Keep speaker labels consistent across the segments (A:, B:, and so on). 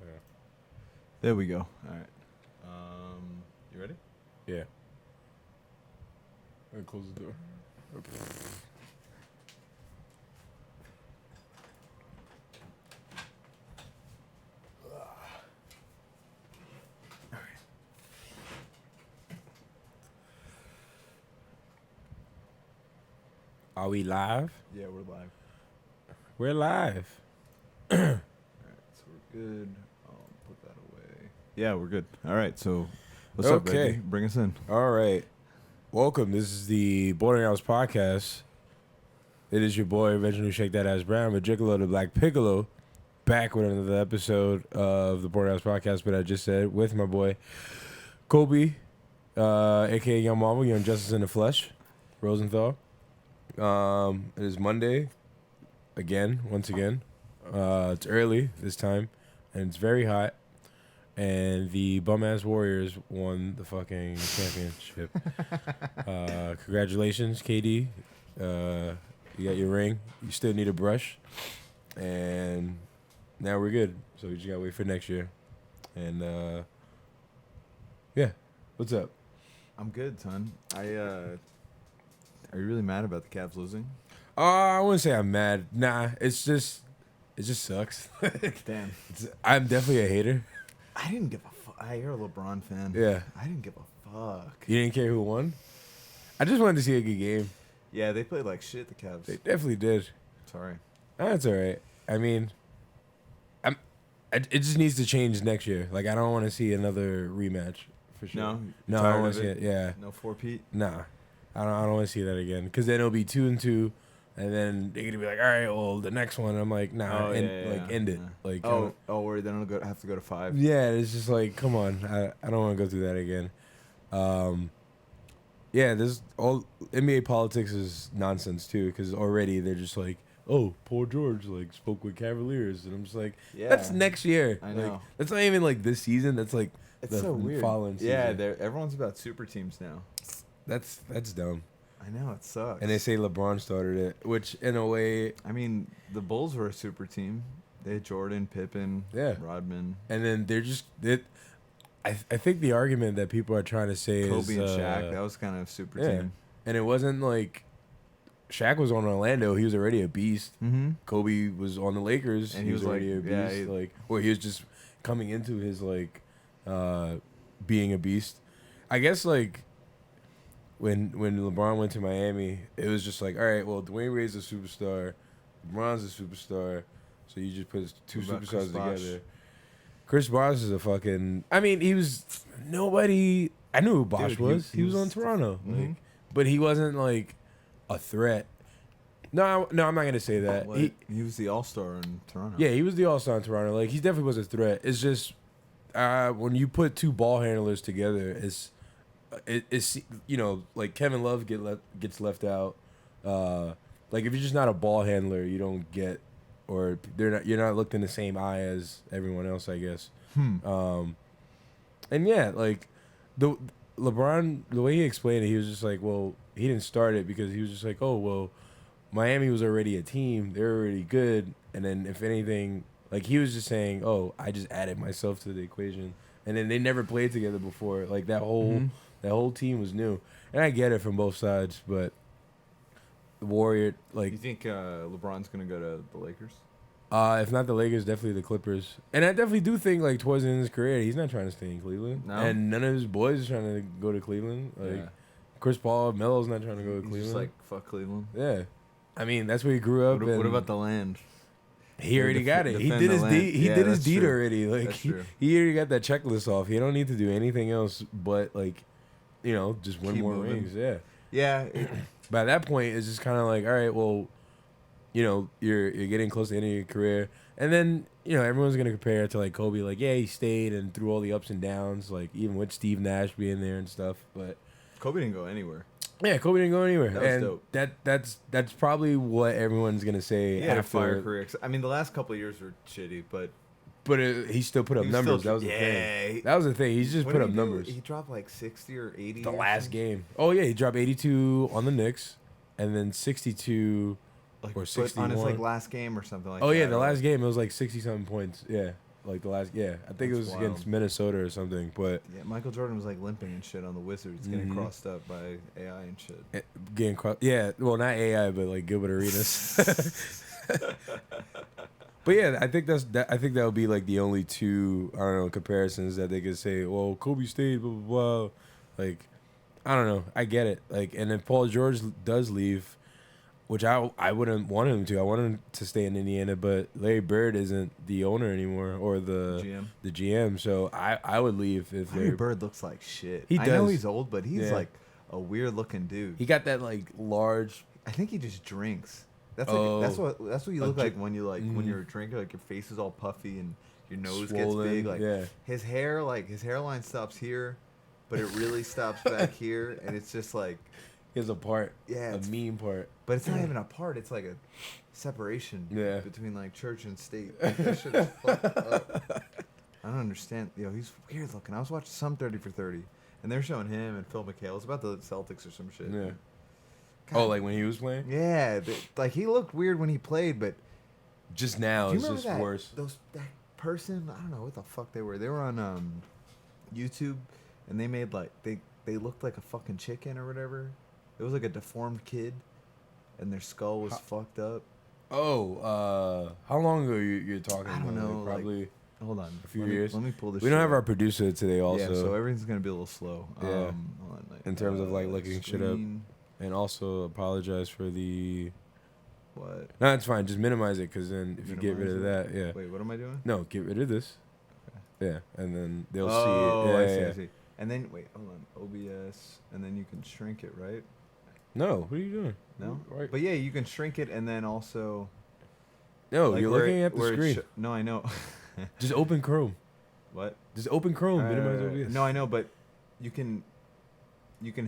A: Yeah.
B: There we go. All right. You ready?
A: Yeah. I'm gonna close the door. Are we live?
B: Yeah, we're live.
A: We're live.
B: All right, so we're good. I'll put that away. Yeah, we're good. All right, so what's up,
A: Okay.
B: Reggie? Bring us in.
A: All right. Welcome. This is the Bordering House Podcast. It is your boy, Reginald Shake That Ass Brown, Reggicolo, the Black Piccolo, back with another episode of the Bordering House Podcast, but I just said, with my boy, Colby, a.k.a. Young Marvel, Young Justice in the Flesh, Rosenthal. It is Monday, once again. It's early this time, and it's very hot. And the bum-ass Warriors won the fucking championship. Congratulations, KD. You got your ring. You still need a brush. And now we're good. So we just got to wait for next year. And, yeah. What's up?
B: I'm good, son. Are you really mad about the Cavs losing?
A: I wouldn't say I'm mad. Nah, it just sucks.
B: Damn.
A: I'm definitely a hater.
B: I didn't give a fuck. You're a LeBron fan.
A: Yeah.
B: I didn't give a fuck.
A: You didn't care who won? I just wanted to see a good game.
B: Yeah, they played like shit, the Cavs.
A: They definitely did.
B: Sorry.
A: That's all right. I mean, it just needs to change next year. Like, I don't want to see another rematch for sure.
B: No,
A: I don't want to see it. Yeah,
B: No 4-peat.
A: nah, I don't want to see that again. Because then it'll be 2-2, and then they're gonna be like, all right, well, the next one. I'm like, nah, end it.
B: Yeah.
A: Like,
B: Where they don't have to go to 5.
A: yeah, it's just like, come on, I don't want to go through that again. Yeah, this all NBA politics is nonsense too, because already they're just like, oh, Paul George like spoke with Cavaliers, and I'm just like,
B: Yeah.
A: that's next year.
B: I know.
A: Like, that's not even like this season. That's like
B: It's
A: the
B: so weird.
A: following season.
B: Yeah, everyone's about super teams now.
A: That's dumb.
B: I know, it sucks.
A: And they say LeBron started it, which in a way,
B: I mean, the Bulls were a super team. They had Jordan, Pippen,
A: Yeah.
B: Rodman,
A: and then they're just it. I think the argument that people are trying to say
B: Kobe,
A: is
B: and Shaq. That was kind of a super team.
A: and it wasn't like Shaq was on Orlando. He was already a beast.
B: Mm-hmm.
A: Kobe was on the Lakers,
B: And
A: he was already
B: like-
A: a
B: yeah,
A: beast. Or he was just coming into his being a beast. I guess like when LeBron went to Miami, it was just like, all right, well, Dwayne Wade's a superstar, LeBron's a superstar, so you just put two
B: What about
A: superstars
B: Chris Bosh?
A: together. Chris Bosh is a fucking. I mean, he was nobody. I knew who Bosh
B: Dude,
A: was.
B: he
A: He was
B: was-
A: on Toronto,
B: Mhm.
A: but he wasn't like a threat. No, I'm not gonna say that.
B: What? He was the All-Star in Toronto.
A: Yeah, he was the All-Star in Toronto. Like, he definitely was a threat. It's just when you put two ball handlers together, it's like Kevin Love gets left out. Like, if you're just not a ball handler, you don't get, or you're not looked in the same eye as everyone else, I guess. And yeah, like the LeBron, the way he explained it, he was just like, well, he didn't start it because he was just like, oh, well, Miami was already a team. They're already good. And then if anything, like he was just saying, oh, I just added myself to the equation. And then they never played together before. Like that whole team was new. And I get it from both sides, but the Warrior, like,
B: You think LeBron's gonna go to the Lakers?
A: if not the Lakers, definitely the Clippers. And I definitely do think, like, towards the end of his career, he's not trying to stay in Cleveland.
B: No?
A: And none of his boys are trying to go to Cleveland. Like,
B: Yeah.
A: Chris Paul, Melo's not trying to go to
B: He's
A: Cleveland.
B: just like, fuck Cleveland.
A: Yeah. I mean, that's where he grew up.
B: What
A: and
B: about the land?
A: he already got it. He
B: defend
A: did
B: the
A: his
B: land.
A: deed. He
B: Yeah,
A: did his
B: that's
A: deed
B: true.
A: already. Like,
B: That's
A: he
B: true.
A: already got that checklist off. He don't need to do anything else but, like, just win
B: Keep
A: more
B: moving.
A: rings. Yeah.
B: Yeah.
A: By that point, it's just kind of like, all right, well, you're getting close to the end of your career, and then everyone's gonna compare it to like Kobe, like, yeah, he stayed and through all the ups and downs, like even with Steve Nash being there and stuff. But
B: Kobe didn't go anywhere.
A: yeah, Kobe didn't go anywhere,
B: That was
A: and
B: dope.
A: that's probably what everyone's gonna say
B: He had a
A: after.
B: fire career. I mean, the last couple of years were shitty, but
A: But he still put up
B: he was
A: numbers.
B: still-
A: that was the
B: yeah,
A: thing.
B: he-
A: That was the thing. He's just
B: what
A: put
B: did
A: up
B: he do?
A: numbers.
B: He dropped like 60 or 80.
A: The
B: or
A: last
B: something.
A: game. Oh yeah, he dropped 82 on the Knicks, and then 62
B: Like,
A: or
B: but
A: 61
B: on his like last game or something like that.
A: Oh yeah, the
B: or-
A: last game it was like 60 something points. Yeah. Like the last, yeah, I think it
B: That's
A: was
B: wild.
A: against Minnesota or something. But
B: Yeah, Michael Jordan was like limping and shit on the Wizards, getting
A: Mhm.
B: crossed up by AI and shit.
A: getting yeah, well, not AI, but like Gilbert Arenas. But yeah, I think I think that would be like the only two, I don't know, comparisons that they could say. Well, Kobe stayed, blah blah blah. Like, I don't know. I get it. Like, and if Paul George does leave, which I wouldn't want him to. I want him to stay in Indiana, but Larry Bird isn't the owner anymore or
B: GM.
A: the GM. So I would leave if
B: Larry
A: Larry.
B: Bird looks like shit.
A: He
B: I know
A: does.
B: he's old, but he's
A: Yeah.
B: like a weird looking dude.
A: He got that like large.
B: I think he just drinks. That's
A: Oh.
B: like, that's what you
A: A
B: look
A: dr-
B: like when you when
A: Mhm.
B: you're drinking. Like your face is all puffy and your nose
A: Swollen,
B: gets big. Like
A: yeah.
B: his hairline stops here, but it really stops back here, and it's just like
A: He has a part.
B: Yeah,
A: A
B: it's-
A: mean part.
B: but it's not even a part. It's like a separation
A: Yeah.
B: between like church and state. Like, that shit is fucked up. I don't understand. He's weird looking. I was watching some 30 for 30, and they're showing him and Phil McHale. It's about the Celtics or some shit.
A: Yeah.
B: God.
A: Oh, like when he was playing?
B: Yeah, like he looked weird when he played, but
A: Just now,
B: do you
A: it's
B: remember
A: just
B: that,
A: worse.
B: that person? I don't know what the fuck they were. They were on YouTube, and they made like they looked like a fucking chicken or whatever. It was like a deformed kid, and their skull was fucked up.
A: Oh, how long ago you're talking
B: I don't
A: about?
B: know,
A: Like, probably
B: Hold on,
A: a few
B: let
A: years.
B: Me, let me pull this.
A: We don't
B: shit
A: have
B: up.
A: our producer today also.
B: Yeah, so everything's gonna be a little slow.
A: Yeah.
B: Hold on,
A: In terms of, like, looking shit up.
B: screen-
A: And also apologize for the...
B: What?
A: No, it's fine. Just minimize it, because then if you get rid of
B: Minimize
A: that, yeah.
B: Wait, what am I doing?
A: No, get rid of this. Yeah, and then they'll see it.
B: Oh,
A: Yeah,
B: I
A: yeah,
B: see,
A: yeah.
B: I see. And then wait, hold on, OBS, and then you can shrink it, right?
A: No, what are you doing?
B: No,
A: Right.
B: but yeah, you can shrink it, and then also.
A: No,
B: like,
A: you're
B: where
A: looking
B: it-
A: at the
B: where it
A: screen.
B: no, I know.
A: Just open Chrome.
B: What?
A: Just open Chrome. Minimize
B: Uh,
A: OBS.
B: no, I know, but you can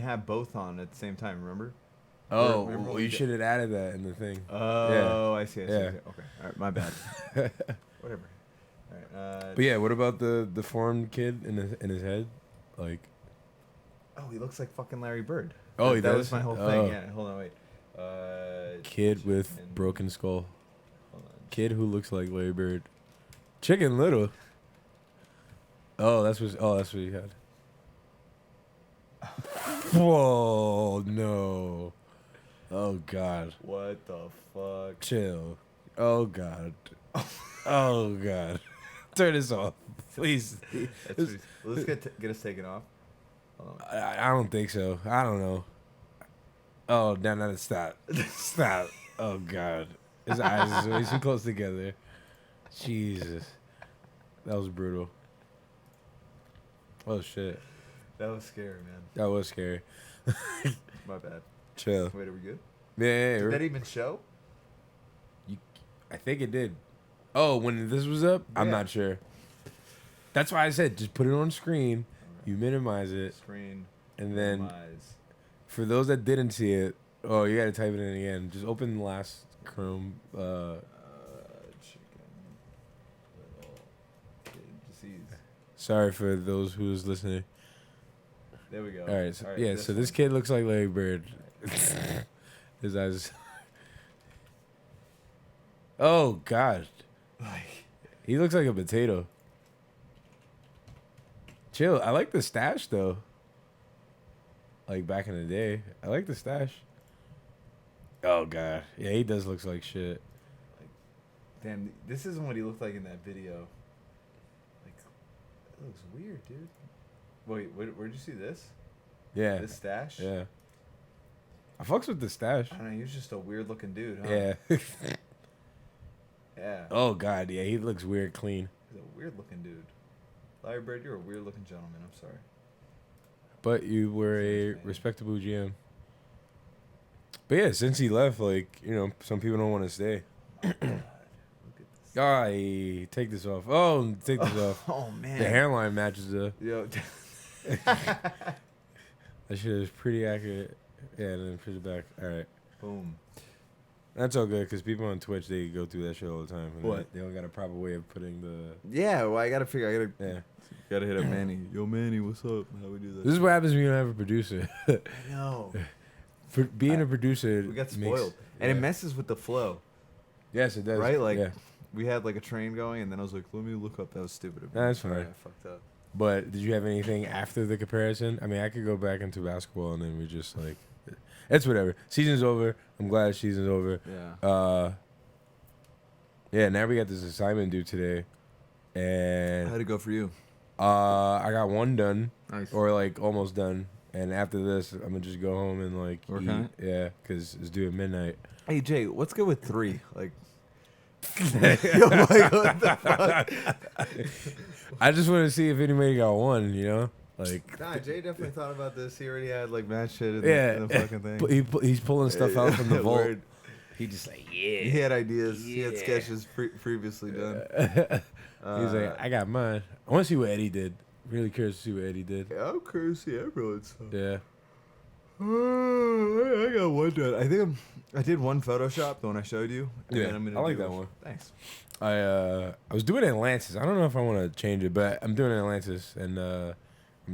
B: have both on at the same time. Remember?
A: Oh,
B: remember
A: well,
B: when
A: you
B: we
A: should have added that in the thing.
B: Oh, I see. I see.
A: Yeah.
B: Okay, all right, my bad. Whatever. All right.
A: But yeah, what about the deformed kid in his head? Like,
B: Oh, he looks like fucking Larry Bird.
A: Oh, he
B: that
A: does?
B: was my whole
A: Oh.
B: thing. Yeah. Hold on, wait.
A: kid with
B: Chicken-
A: broken skull.
B: Hold on.
A: Kid who looks like Larry Bird. Chicken Little. Oh, that's what you had. Whoa, no. Oh God.
B: What the fuck?
A: Chill. Oh God. Oh God. Turn this off, please.
B: That's pretty, well, let's get us taken off. Hold on.
A: I don't think so. I don't know. Oh, no, stop. Stop. Oh, God. His eyes are way too close together. Jesus. That was brutal. Oh, shit.
B: That was scary, man.
A: That was scary.
B: My bad.
A: Chill.
B: Wait, are we good?
A: Yeah,
B: Did that even show?
A: I think it did. Oh, when this was up? I'm
B: Yeah.
A: not sure. That's why I said just put it on screen. You minimize it.
B: Screen.
A: And then
B: minimize.
A: for those that didn't see it, oh, you got to type it in again. Just open the last Chrome.
B: Chicken little kid disease.
A: Sorry for those who was listening.
B: There we go.
A: All right, so,
B: All right,
A: yeah. So this
B: one.
A: kid looks like Larry Bird. His eyes. Oh God,
B: Like,
A: he looks like a potato. Chill. I like the stash though. Like back in the day, I like the stash. Oh God, yeah, he does look like shit.
B: damn, this isn't what he looked like in that video. Like, it looks weird, dude. Wait, where'd you see this?
A: Yeah,
B: This stash?
A: yeah. I fucks with the stash.
B: I don't know. He was just a weird looking dude, huh?
A: Yeah.
B: Yeah.
A: Oh God, yeah, he looks weird clean.
B: He's a weird looking dude. Larry Bird, you're a weird looking gentleman. I'm sorry.
A: But you were a
B: Thanks, man.
A: respectable GM. But yeah, since he left, like, you know, some people don't want to stay.
B: God, look at this.
A: Ay, take this off. Oh, take this off.
B: Oh man.
A: The hairline matches though.
B: Yo.
A: That shit is pretty accurate. Yeah, and then push it back. All right.
B: Boom.
A: That's all good because people on Twitch, they go through that shit all the time. And
B: What?
A: They don't got a proper way of putting the...
B: Yeah. Well, I gotta
A: Yeah.
B: gotta hit up Manny. Yo, Manny, what's up? How we do that?
A: This is what happens when you don't have a producer.
B: I know.
A: Being a producer...
B: We got
A: makes-
B: spoiled, and it
A: yeah.
B: messes with the flow.
A: Yes, it does.
B: Right, like-
A: yeah.
B: we had like a train going, and then I was like, let me look up. That was stupid of me.
A: That's
B: Sorry,
A: fine.
B: I fucked up.
A: But did you have anything after the comparison? I mean, I could go back into basketball and then we just like, it's whatever. Season's over. I'm glad season's over.
B: Yeah.
A: Yeah. Now we got this assignment due today, and
B: How'd it go for you?
A: I got one done,
B: Nice.
A: or like almost done. And after this, I'm gonna just go home and like
B: Work
A: eat.
B: on it?
A: Yeah, because it's due at midnight.
B: Hey Jay, what's good with 3? Like, yo, like, what the fuck?
A: I just want to see if anybody got one. You know, like.
B: Nah, Jay definitely thought about this. He already had like mad shit in,
A: Yeah,
B: the fucking thing.
A: he's pulling stuff out from the vault.
B: Word.
A: He just like, yeah.
B: He had ideas. He had
A: Yeah.
B: sketches previously done.
A: He's like, I got mine. I want to see what Eddie did. Really curious to see what Eddie did.
B: Yeah, I'm curious to see everyone's stuff.
A: Yeah.
B: I got one done. I think I did one Photoshop, the one I showed you. And
A: Yeah,
B: then I'm gonna
A: I like
B: do
A: that one.
B: Thanks.
A: I was doing it in Atlantis. I don't know if I want to change it, but I'm doing it in Atlantis, and I'm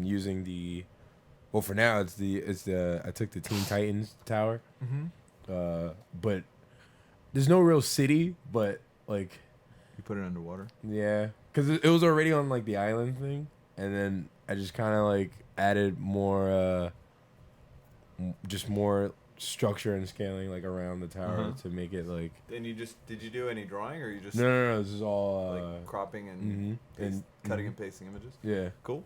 A: using the. Well, for now, it's the. I took the Teen Titans tower.
B: Mm-hmm.
A: But there's no real city, but like.
B: You put it underwater?
A: Yeah, because it was already on like the island thing, and then I just kind of like added more, just more structure and scaling like around the tower to make it like.
B: Then did you do any drawing, or you just
A: No. This is all
B: like cropping and cutting and pasting images?
A: Yeah.
B: Cool.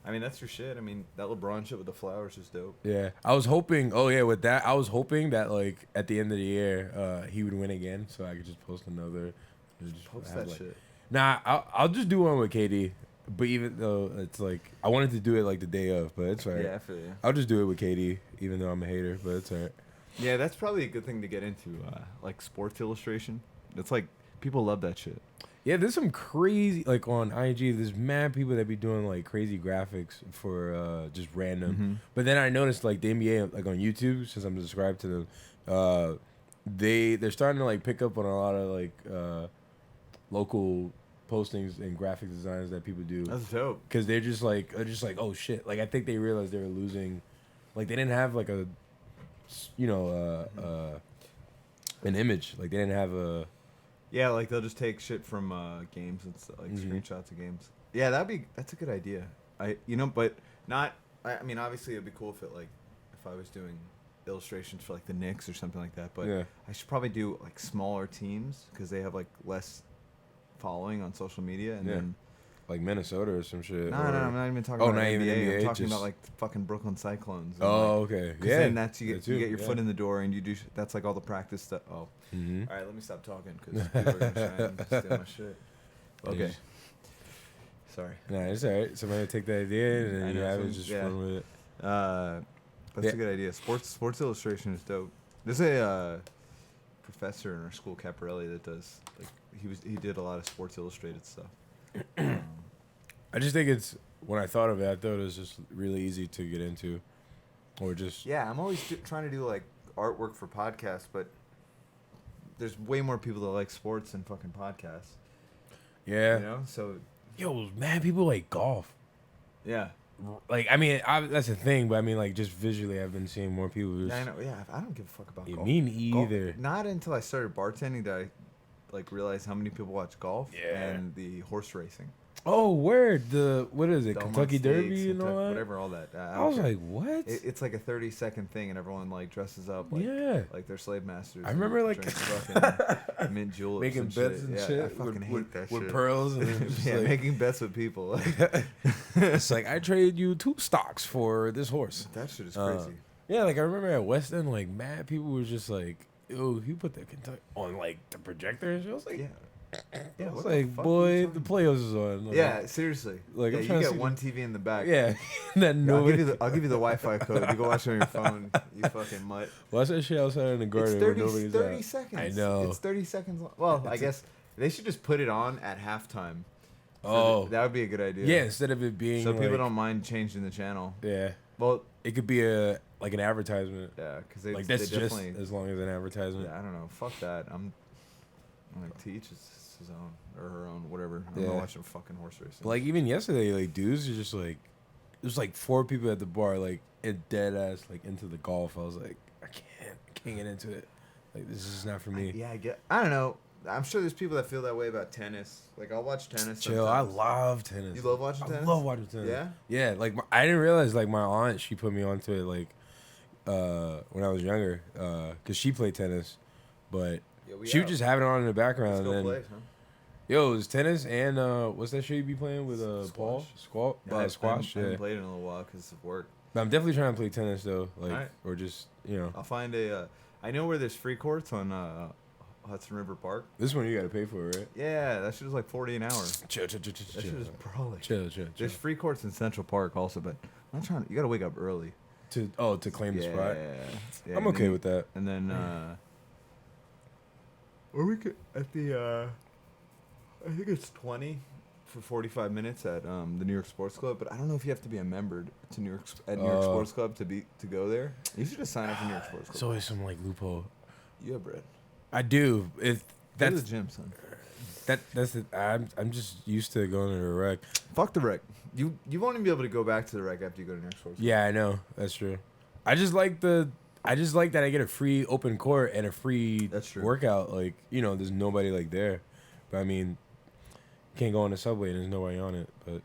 B: I mean, that's your shit. I mean, that LeBron shit with the flowers is dope.
A: Yeah, I was hoping. Oh yeah, with that, I was hoping that like at the end of the year, he would win again, so I could just post another. Just
B: Post
A: have,
B: that
A: like,
B: shit.
A: Nah, I'll just do one with KD. But even though it's like I wanted to do it like the day of, but it's alright.
B: Yeah, I feel you.
A: I'll just do it with KD, even though I'm a hater, but it's alright.
B: Yeah, that's probably a good thing to get into, like sports illustration. It's like people love that shit.
A: Yeah, there's some crazy like on IG. There's mad people that be doing like crazy graphics for just random.
B: Mm-hmm.
A: But then I noticed like the NBA like on YouTube, since I'm subscribed to them, they're starting to like pick up on a lot of like local postings and graphic designs that people do.
B: That's dope.
A: Because they're just like oh shit. Like I think they realized they were losing, like they didn't have like a, an image. Like they didn't have a.
B: Yeah, like they'll just take shit from games and stuff, like screenshots of games. Yeah, that's a good idea. But not. I mean, obviously it'd be cool if I was doing illustrations for like the Knicks or something like that. But
A: Yeah.
B: I should probably do like smaller teams because they have like less following on social media, and then.
A: Like Minnesota or some shit.
B: No, I'm not even talking about
A: not
B: NBA.
A: even NBA,
B: I'm talking
A: just-
B: about like the fucking Brooklyn Cyclones. And,
A: Oh,
B: like,
A: okay.
B: 'cause
A: Yeah.
B: then that's you
A: that
B: get
A: too,
B: your foot in the door and you do. That's like all the practice stuff. Oh.
A: Mm-hmm.
B: All right, let me stop talking because people are gonna try and steal my shit. Okay.
A: Yes.
B: Sorry.
A: Nah, it's alright. Somebody take that idea and
B: I
A: then you
B: know,
A: have it
B: some-
A: just
B: yeah.
A: run with it.
B: That's
A: Yeah.
B: a good idea. Sports illustration is dope. There's a professor in our school, Caparelli, that does like he did a lot of Sports Illustrated stuff.
A: I just think it's when I thought of it, I thought it was just really easy to get into, or just
B: Yeah, I'm always trying to do like artwork for podcasts, but there's way more people that like sports than fucking podcasts.
A: yeah.
B: You know, so
A: Yo, man, people like golf.
B: yeah.
A: Like, I mean, that's a thing, but I mean, like, just visually, I've been seeing more people. Just,
B: I know. Yeah, I don't give a fuck about
A: Yeah,
B: golf.
A: me
B: Golf-
A: neither.
B: Not until I started bartending did I like realize how many people watch golf
A: Yeah.
B: and the horse racing.
A: Oh, where what is it?
B: Belmont
A: Kentucky
B: Stakes,
A: Derby and all that.
B: whatever, all that.
A: I was like, what?
B: it's like a 30-second thing, and everyone like dresses up like
A: Yeah.
B: like they're slave masters.
A: I remember,
B: and
A: like,
B: drinks fucking mint juleps,
A: Making
B: and
A: bets
B: shit.
A: and
B: Yeah,
A: shit
B: I fucking
A: with,
B: hate that
A: with
B: shit.
A: pearls. And it's
B: Yeah,
A: like,
B: making bets with people.
A: it's like I traded you 2 stocks for this horse.
B: That shit is crazy.
A: Yeah, like I remember at West End, like mad people were just like, "Yo, he put the Kentucky on like the projector." And shit. I was like,
B: Yeah.
A: I was
B: what the
A: like,
B: fuck are
A: boy,
B: you
A: the
B: talking
A: playoffs is on. Like,
B: Yeah, seriously.
A: Like,
B: yeah,
A: I'm
B: you
A: trying to
B: get
A: see
B: one TV in the back.
A: yeah. That
B: Yeah, I'll give
A: nobody.
B: you the Wi-Fi code. You go watch it on your phone. You fucking mutt.
A: Watch that shit outside in the
B: It's
A: garden
B: 30,
A: where nobody's
B: 30
A: at.
B: seconds.
A: I know.
B: It's 30 seconds long. Well, I guess they should just put it on at halftime.
A: Oh,
B: That would be a good idea.
A: yeah. Instead of it being
B: So people
A: like-
B: don't mind changing the channel.
A: Yeah,
B: Well,
A: it could be a like an advertisement.
B: yeah, because they
A: Like
B: they
A: that's just
B: definitely.
A: as long as an advertisement.
B: Yeah, I don't know. Fuck that. I'm like to each his own or her own, whatever. I'm
A: Yeah.
B: not watching fucking horse racing.
A: But like even yesterday, like dudes are just like, there's like 4 people at the bar, like dead ass like into the golf. I was like, I can't get into it. Like this is not for me.
B: I don't know. I'm sure there's people that feel that way about tennis. Like, I'll watch tennis.
A: Chill.
B: Sometimes.
A: I love tennis.
B: You love watching tennis?
A: I love watching tennis.
B: Yeah?
A: Yeah. Like, I didn't realize, like, my aunt, she put me onto it, like, when I was younger, because she played tennis. But she would just have it on in the background.
B: Let's go
A: and then,
B: play, huh?
A: yo, it was tennis and, what's that shit you be playing with, Paul? Squash? Squash,
B: I
A: yeah.
B: haven't played in a little while because of work.
A: But I'm definitely trying to play tennis, though. Like,
B: Alright.
A: or just, you know.
B: I'll find a... I know where there's free courts on Hudson River Park.
A: This one you got to pay for, right?
B: Yeah, that shit was like $40 an hour.
A: Chill.
B: That shit is brawling.
A: Chill.
B: There's free courts in Central Park also, but I'm not trying. You gotta wake up early.
A: To claim the spot.
B: Yeah.
A: I'm okay with that.
B: And then, or we could at the, I think it's 20 for 45 minutes at the New York Sports Club. But I don't know if you have to be a member to New York Sports Club to go there. You should just sign up for New York Sports Club.
A: It's always some like loophole.
B: You have bread.
A: I do. If
B: Go to
A: that's
B: the gym, son.
A: that's it. I'm just used to going to the rec.
B: Fuck the rec. You won't even be able to go back to the rec after you go to New York Sports Club.
A: Yeah, I know. That's true. I just like that I get a free open court and a free workout. Like, you know, there's nobody like there. But I mean, you can't go on the subway and there's nobody on it. But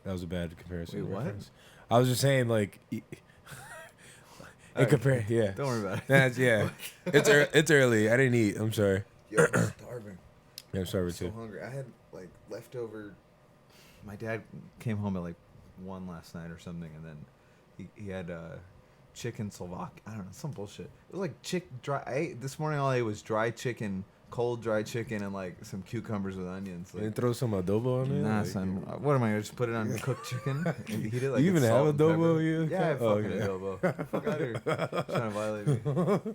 A: that was a bad comparison.
B: Wait, what?
A: Reference. I was just saying, like, compare. Yeah.
B: Don't worry about it.
A: Yeah. It's early. I didn't eat. I'm sorry.
B: Yo, I'm starving.
A: Yeah, I'm sorry
B: I'm
A: too.
B: so hungry. I had like leftover. My dad came home at like 1 last night or something, and then he had chicken Slovak. I don't know, some bullshit. It was like dry. I ate this morning. All I ate was dry chicken, cold dry chicken, and like some cucumbers with onions. Like,
A: And throw some adobo on it.
B: nah,
A: Like,
B: son. What am I gonna just put it on cooked chicken and heat it like
A: you even
B: it's
A: have
B: salt and
A: adobo?
B: pepper? Yeah, I have
A: Oh,
B: fucking
A: okay.
B: adobo. Fuck out here. Trying to violate me.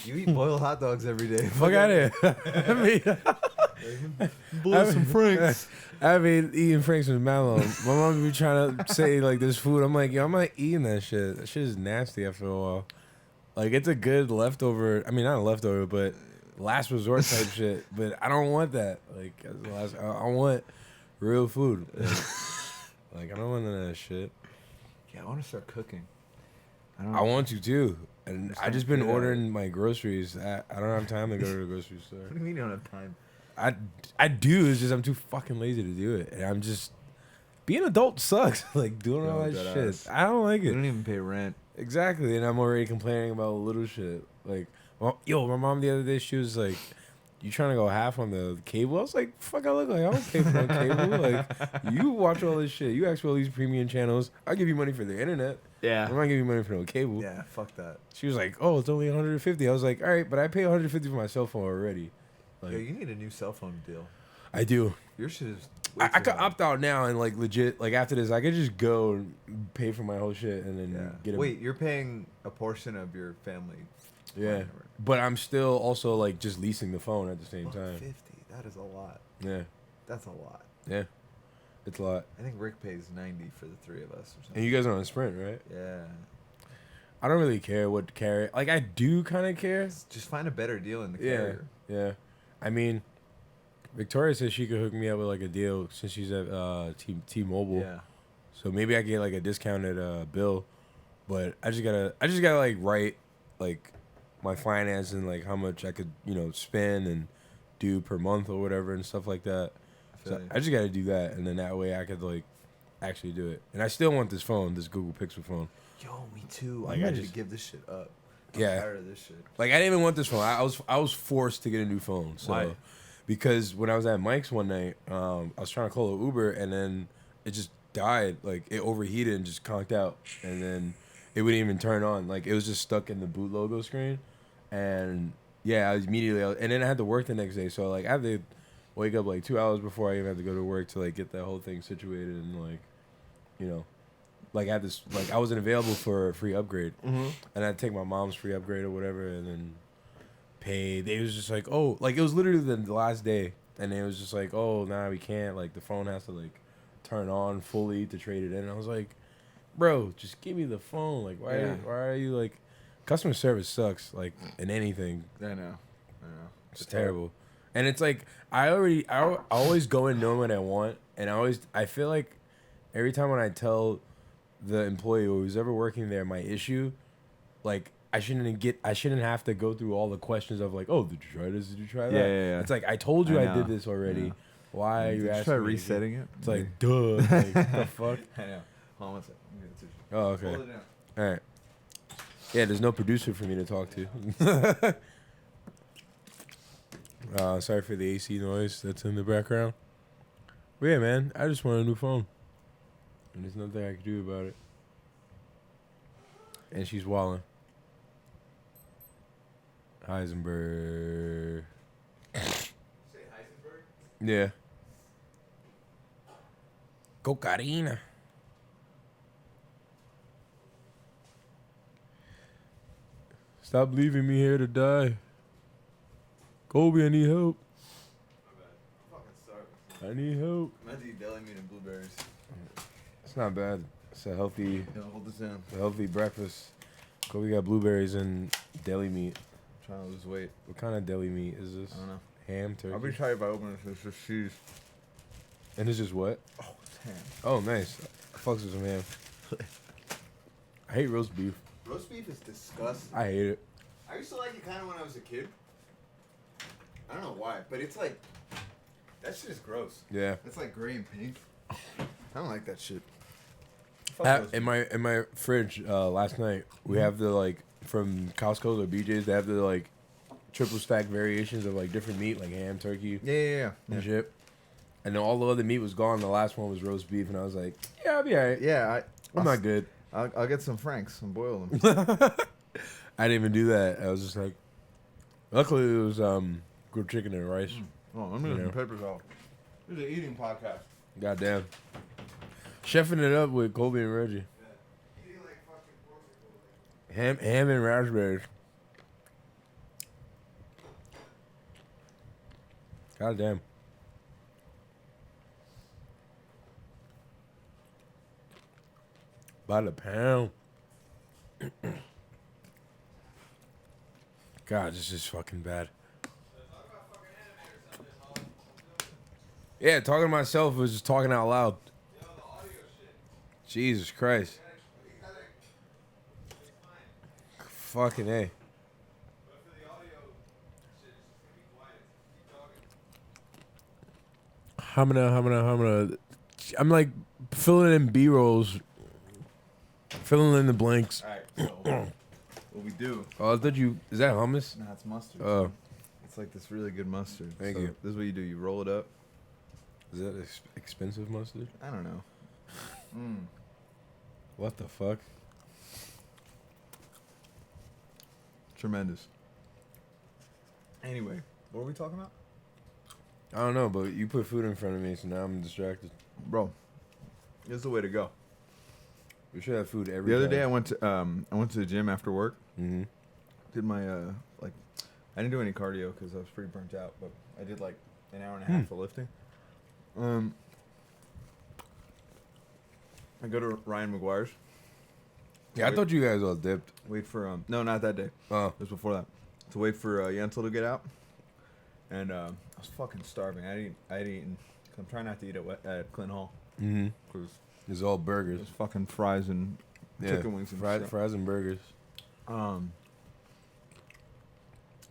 B: You eat boiled hot dogs every day.
A: Fuck out of here. I mean,
B: boil some Franks.
A: I mean, eating Franks with Mallow. My mom be trying to say like this food. I'm like, yo, I'm not eating that shit. That shit is nasty after a while. Like, it's a good leftover. I mean, not a leftover, but last resort type shit. But I don't want that. Like, I want real food. Like, I don't want none of that shit.
B: Yeah, I want to start cooking.
A: I want to too. And I just been
B: figure it out.
A: ordering my groceries. I don't have time to go to the grocery store.
B: What do you mean you don't have time?
A: I do. It's just I'm too fucking lazy to do it. And I'm just being an adult sucks. Like doing all that shit.
B: ass.
A: I don't like
B: You
A: it.
B: don't even pay rent.
A: Exactly. And I'm already complaining about little shit. Like, well, yo, my mom the other day, she was like, "You trying to go half on the cable?" I was like, "Fuck, I look like I don't pay for no cable. Like, you watch all this shit. You ask for all these premium channels. I'll give you money for the internet.
B: Yeah.
A: I'm not giving you money for no cable."
B: Yeah, fuck that.
A: She was like, "Oh, it's only 150." I was like, "All right, but I pay 150 for my cell phone already." Like,
B: Yo, you need a new cell phone deal.
A: I do.
B: Your shit is.
A: I could opt out now and like legit like after this, I could just go and pay for my whole shit and then get it.
B: Wait, you're paying a portion of your family.
A: Yeah, but I'm still also like just leasing the phone at the same time.
B: 50. That is a lot.
A: Yeah,
B: That's a lot.
A: yeah, it's a lot.
B: I think Rick pays 90 for the three of us or something.
A: And you guys are on Sprint, right?
B: Yeah.
A: I don't really care what carrier. Like I do kind of care.
B: Just find a better deal in the
A: Yeah,
B: carrier.
A: yeah. I mean, Victoria says she could hook me up with like a deal since she's at T-Mobile.
B: Yeah.
A: So maybe I get like a discounted bill, but I just gotta like write like my finance and like how much I could spend and do per month or whatever and stuff like that. So I just gotta do that, and then that way I could like actually do it. And I still want this phone, this Google Pixel phone.
B: Yo, me too.
A: Like,
B: I'm
A: I
B: ready to
A: just-
B: give this shit up. I'm
A: Yeah.
B: tired of this shit.
A: Like I didn't even want this phone. I was forced to get a new phone. So
B: Why?
A: Because when I was at Mike's one night, I was trying to call an Uber and then it just died. Like it overheated and just conked out, and then it wouldn't even turn on. Like it was just stuck in the boot logo screen, and yeah, and then I had to work the next day. So like I had to wake up like 2 hours before I even had to go to work to like get that whole thing situated and like, like I had this like I wasn't available for a free upgrade, and I had to take my mom's free upgrade or whatever, and then pay. They was just like, oh, like it was literally the last day, and it was just like, oh, nah, we can't. Like the phone has to like turn on fully to trade it in. And I was like, bro, just give me the phone. Like why are you like, customer service sucks like in anything.
B: I know.
A: It's terrible. And it's like I always go in knowing what I want, and I feel like every time when I tell the employee who's ever working there my issue, like I shouldn't have to go through all the questions of like, oh, did you try this? Did you try that?
B: Yeah.
A: It's like I told you I,
B: know.
A: did this already.
B: Yeah.
A: Why are
B: Did
A: you
B: you
A: asking
B: try
A: me
B: resetting
A: again?
B: it?
A: It's like, duh. Like, what the fuck?
B: I know. Hold on one second. I'm gonna tissue.
A: Oh, okay.
B: Hold it down.
A: All right. Yeah, there's no producer for me to talk to. Sorry for the AC noise that's in the background. But yeah, man, I just want a new phone. And there's nothing I can do about it. And she's walling. Heisenberg.
B: Say Heisenberg?
A: Yeah. Cocaína. Stop leaving me here to die. Colby, I need help.
B: My bad. I'm fucking starving.
A: I need help.
B: I'm about to eat deli meat and blueberries.
A: It's not bad. It's a healthy,
B: Hold this down.
A: breakfast. Colby got blueberries and deli meat.
B: I'm trying to lose weight.
A: What kind of deli meat is this?
B: I don't know.
A: Ham, turkey.
B: I'll be tired if I open this. It's just cheese.
A: And it's just what?
B: Oh, it's ham.
A: Oh, nice. I fucks with some ham. I hate roast beef.
B: Roast beef is disgusting.
A: I hate it.
B: I used to like it kind of when I was a kid. I don't know why, but it's like, that shit is gross.
A: Yeah.
B: It's like gray and pink. I don't like that shit.
A: In my fridge last night, we have the like from Costco or BJ's. They have the like triple stack variations of like different meat, like ham, turkey,
B: Yeah.
A: and shit. And then all the other meat was gone. The last one was roast beef, and I was like, yeah, I'll be alright.
B: Yeah,
A: I'm not good.
B: I'll get some Franks and boil them.
A: I didn't even do that. I was just like, luckily it was grilled chicken and rice.
B: Oh, let me get some papers off. This is an eating podcast.
A: Goddamn. Chefing it up with Colby and Reggie.
B: Yeah. Eating like fucking pork.
A: Ham and raspberries. Goddamn. By the pound. God, this is fucking bad. Yeah, talking to myself was just talking out loud. Jesus Christ. Fucking A. Hamina. I'm like filling in B-rolls. Filling in the blanks.
B: Alright, so what we do.
A: Oh, I thought you... Is that hummus?
B: Nah, it's mustard.
A: Oh.
B: It's like this really good mustard.
A: Thank
B: So
A: you.
B: This is what you do. You roll it up.
A: Is that expensive mustard?
B: I don't know.
A: What the fuck?
B: Tremendous. Anyway, what were we talking about?
A: I don't know, but you put food in front of me, so now I'm distracted.
B: Bro, this is the way to go.
A: We should have food every
B: The other
A: time.
B: day I went to the gym after work.
A: Mm-hmm.
B: Did my I didn't do any cardio because I was pretty burnt out, but I did like an hour and a half of lifting. I go to Ryan McGuire's.
A: Yeah, I thought you guys all dipped.
B: Wait for no, not that day.
A: Oh.
B: It was before that. To wait for Yentl to get out, and I was fucking starving. I had eaten. I'm trying not to eat at Clint Hall.
A: Mm-hmm.
B: Because
A: It's all burgers.
B: there's fucking fries and chicken wings and shit.
A: fries and burgers.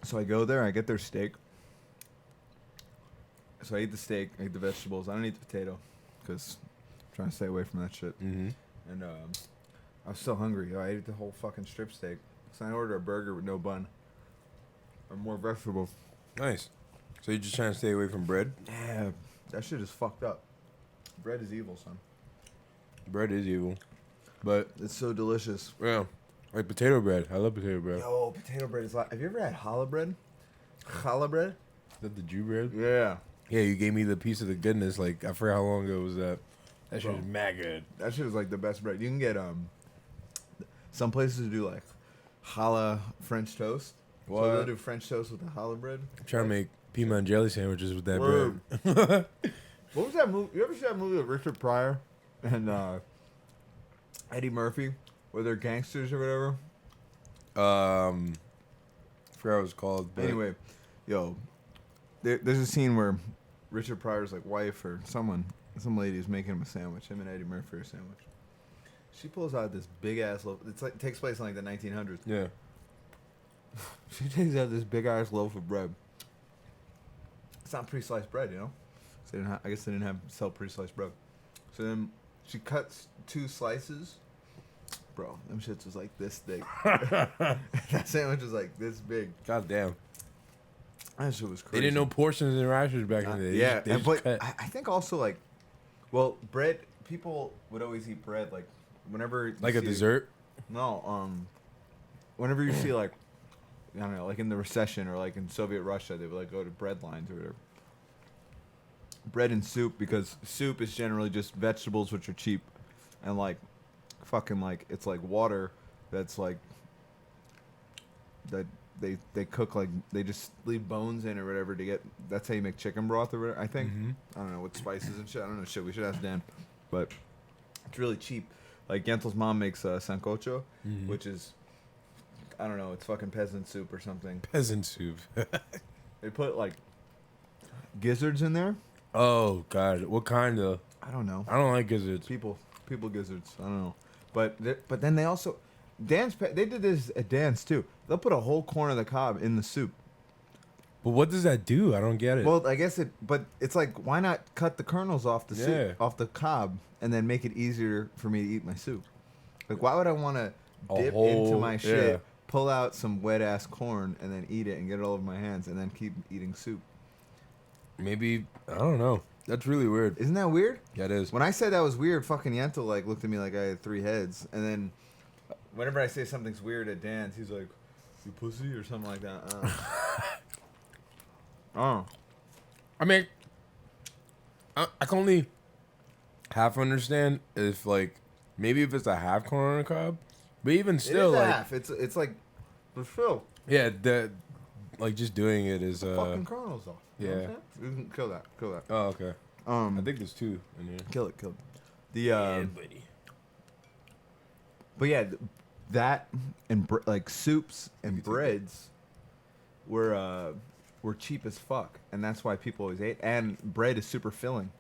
B: So I go there. I get their steak. So I eat the steak. I eat the vegetables. I don't eat the potato because I'm trying to stay away from that shit.
A: Mm-hmm.
B: And I was so hungry. I ate the whole fucking strip steak. So I ordered a burger with no bun. Or more vegetables.
A: Nice. So you're just trying to stay away from bread?
B: Yeah, that shit is fucked up. Bread is evil, son.
A: Bread is evil. But,
B: It's so delicious.
A: yeah, like potato bread. I love potato bread.
B: Yo, potato bread is like. Have you ever had challah bread? Challah bread?
A: Is that the Jew bread?
B: Yeah.
A: Yeah, you gave me the piece of the goodness. Like, I forgot how long ago was that. That shit
B: Bro.
A: is mad good.
B: That shit is like the best bread. You can get some places do like challah French toast.
A: What?
B: So they'll do French toast with the challah bread.
A: I'm trying to make peanut and jelly sandwiches with that
B: Word.
A: bread.
B: What was that movie? You ever see that movie with Richard Pryor and Eddie Murphy, where they're gangsters or whatever?
A: I forgot what it was called. But
B: Anyway, yo, there's a scene where Richard Pryor's like wife or some lady is making him a sandwich. Him and Eddie Murphy are a sandwich. She pulls out this big ass loaf. It's like takes place in like the 1900s.
A: yeah.
B: She takes out this big ass loaf of bread. It's not pre-sliced bread, you know. So they didn't I guess they didn't have sell pre-sliced bread. So then she cuts 2 slices. Bro, them shits was like this thick. That sandwich was like this big.
A: God damn.
B: That shit was crazy.
A: They didn't know portions and rashers back in the day.
B: Yeah,
A: They just
B: but
A: cut.
B: I think also like, well, bread. People would always eat bread like whenever you
A: Like a
B: see-
A: dessert.
B: No, whenever you see like, I don't know, like in the recession or like in Soviet Russia, they would like go to bread lines or whatever. Bread and soup, because soup is generally just vegetables which are cheap, and like, fucking like it's like water that's like that they cook like they just leave bones in or whatever to get. That's how you make chicken broth or whatever. I think.
A: Mhm.
B: I don't know what spices and shit. I don't know shit. We should ask Dan, but it's really cheap. Like Yentel's mom makes sancocho,
A: Mhm.
B: which is, I don't know, it's fucking peasant soup or something.
A: Peasant soup.
B: They put like gizzards in there.
A: Oh God, what kind of?
B: I don't know.
A: I don't like gizzards.
B: People gizzards. I don't know. But then they also they did this at Dan's too. They'll put a whole corn of the cob in the soup.
A: But what does that do? I don't get it.
B: Well, I guess but it's like, why not cut the kernels off the
A: Yeah.
B: soup, off the cob, and then make it easier for me to eat my soup? Like, why would I want to
A: A
B: dip
A: whole-
B: into my shit,
A: yeah.
B: pull out some wet ass corn, and then eat it and get it all over my hands, and then keep eating soup?
A: Maybe I don't know. That's really weird.
B: Isn't that weird?
A: Yeah, it is.
B: When I said that was weird, fucking Yento like looked at me like I had 3 heads, and then whenever I say something's weird at Dan's, he's like, "You pussy" or something like that. Oh.
A: I mean, I can only half understand if like maybe if it's a half corn on a cob, but even still,
B: it is a
A: like
B: half. It's like the fill.
A: yeah, the like just doing it is
B: Fucking kernels off. You know what I'm
A: yeah.
B: saying? You can kill that. Kill that.
A: Oh, okay. I think there's 2 in here.
B: Kill it. Kill it. The
A: Yeah, buddy.
B: but yeah, that and like soups and
A: You take
B: breads were cheap as fuck, and that's why people always ate. And bread is super filling,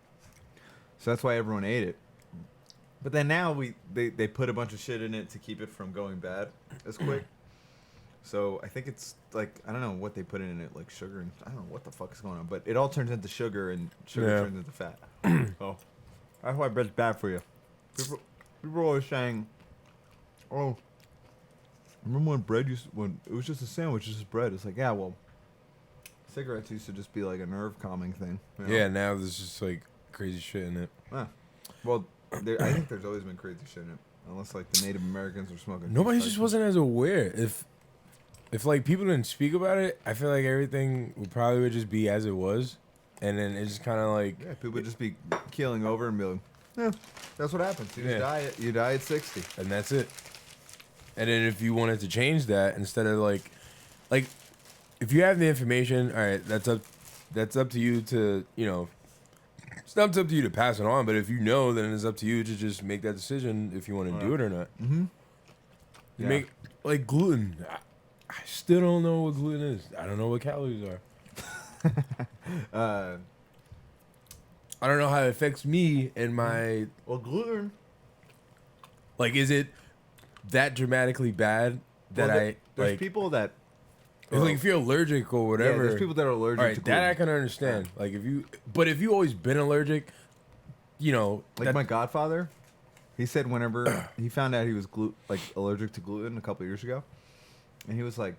B: so that's why everyone ate it. But then now they put a bunch of shit in it to keep it from going bad as quick. So I think it's like, I don't know what they put in it, like sugar, and I don't know what the fuck is going on, but it all turns into sugar, and sugar
A: Yeah.
B: turns into fat. Oh, that's why bread's bad for you. People are always saying, "Oh, remember when when it was just a sandwich, just bread?" It's like, yeah, well, cigarettes used to just be like a nerve calming thing. You know?
A: Yeah, now there's just like crazy shit in it.
B: Ah. Well, I think there's always been crazy shit in it, unless like the Native Americans were smoking.
A: Nobody just wasn't as aware. If like people didn't speak about it, I feel like everything would just be as it was, and then it's just kind of like
B: Yeah, people would just be keeling over and be like, yeah, that's what happens. You
A: Yeah.
B: you die at 60.
A: and that's it. And then if you wanted to change that, instead of like if you have the information, all right, that's up to you to, it's not up to you to pass it on, but if you know, then it's up to you to just make that decision if you want to do it or not.
B: Mm-hmm.
A: You
B: Yeah.
A: make like gluten. I still don't know what gluten is. I don't know what calories are. I don't know how it affects me and my
B: Well, gluten.
A: like. Is it that dramatically bad that
B: well,
A: I
B: there's
A: like?
B: people that.
A: It's like if you're allergic or
B: Yeah,
A: whatever.
B: there's people that are allergic
A: all right,
B: to gluten.
A: that I can understand. Like if you always been allergic,
B: Like my godfather, he said whenever he found out he was allergic to gluten a couple years ago, and he was like,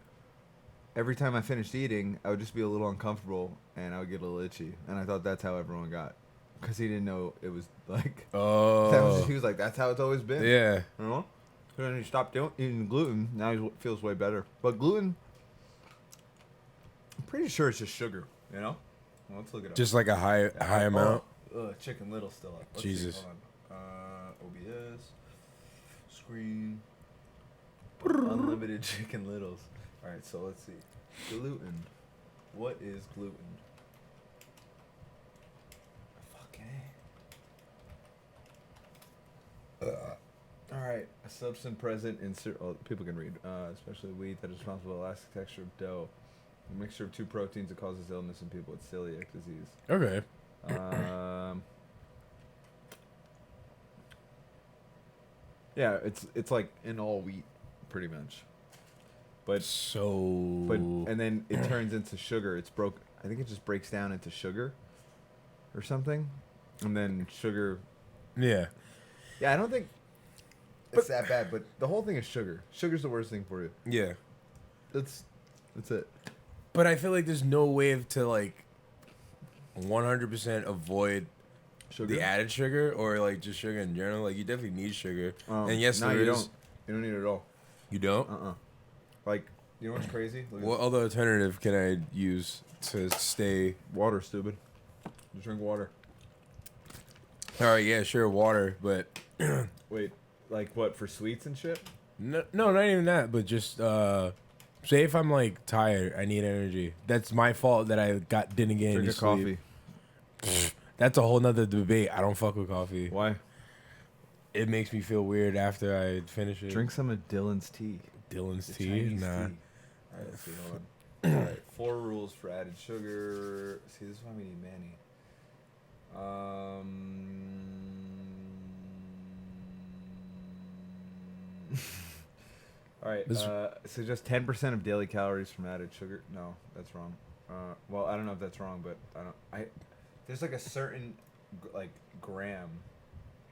B: every time I finished eating, I would just be a little uncomfortable and I would get a little itchy, and I thought that's how everyone got, because he didn't know it was like.
A: Oh,
B: He was like, that's how it's always been.
A: yeah.
B: You know. And then he stopped eating gluten. Now he feels way better. But gluten, I'm pretty sure it's just sugar. You know. Well, let's look it up.
A: Just like a high amount.
B: Chicken Little still up. Let's
A: Jesus.
B: See, hold on. OBS. Screen. Unlimited Chicken Littles. All right, so let's see. Gluten. What is gluten? Fucking A. All right. A substance present in people can read, especially wheat that is responsible for the elastic texture of dough. A mixture of 2 proteins that causes illness in people with celiac disease.
A: Okay.
B: Yeah, it's like in all wheat, pretty much. But
A: So.
B: and then it turns into sugar. It's broke. I think it just breaks down into sugar, or something, and then sugar.
A: Yeah.
B: Yeah, I don't think it's that bad. But the whole thing is sugar. Sugar's the worst thing for you.
A: Yeah.
B: That's it.
A: But I feel like there's no way to like 100% avoid
B: Sugar.
A: the added sugar or like just sugar in general. Like you definitely need sugar. And yes,
B: no,
A: there
B: you
A: is.
B: don't. You don't need it at all.
A: You don't?
B: Like, you know what's crazy?
A: What other alternative can I use to stay?
B: Water, stupid. Just drink water.
A: All right, yeah, sure, water, but
B: Wait, like what, for sweets and shit?
A: no, not even that. But just say if I'm like tired, I need energy. That's my fault that I didn't get any
B: Drink a
A: sleep.
B: coffee.
A: That's a whole nother debate. I don't fuck with coffee.
B: Why?
A: It makes me feel weird after I finish it.
B: Drink some of Dylan's tea.
A: Dylan's
B: The
A: tea?
B: Chinese
A: Nah.
B: tea. Alright, let's see, hold on. Alright, 4 rules for added sugar. See, this is why we need Manny. Alright, so just 10% of daily calories from added sugar. No, that's wrong. Well, I don't know if that's wrong, but there's like a certain like gram.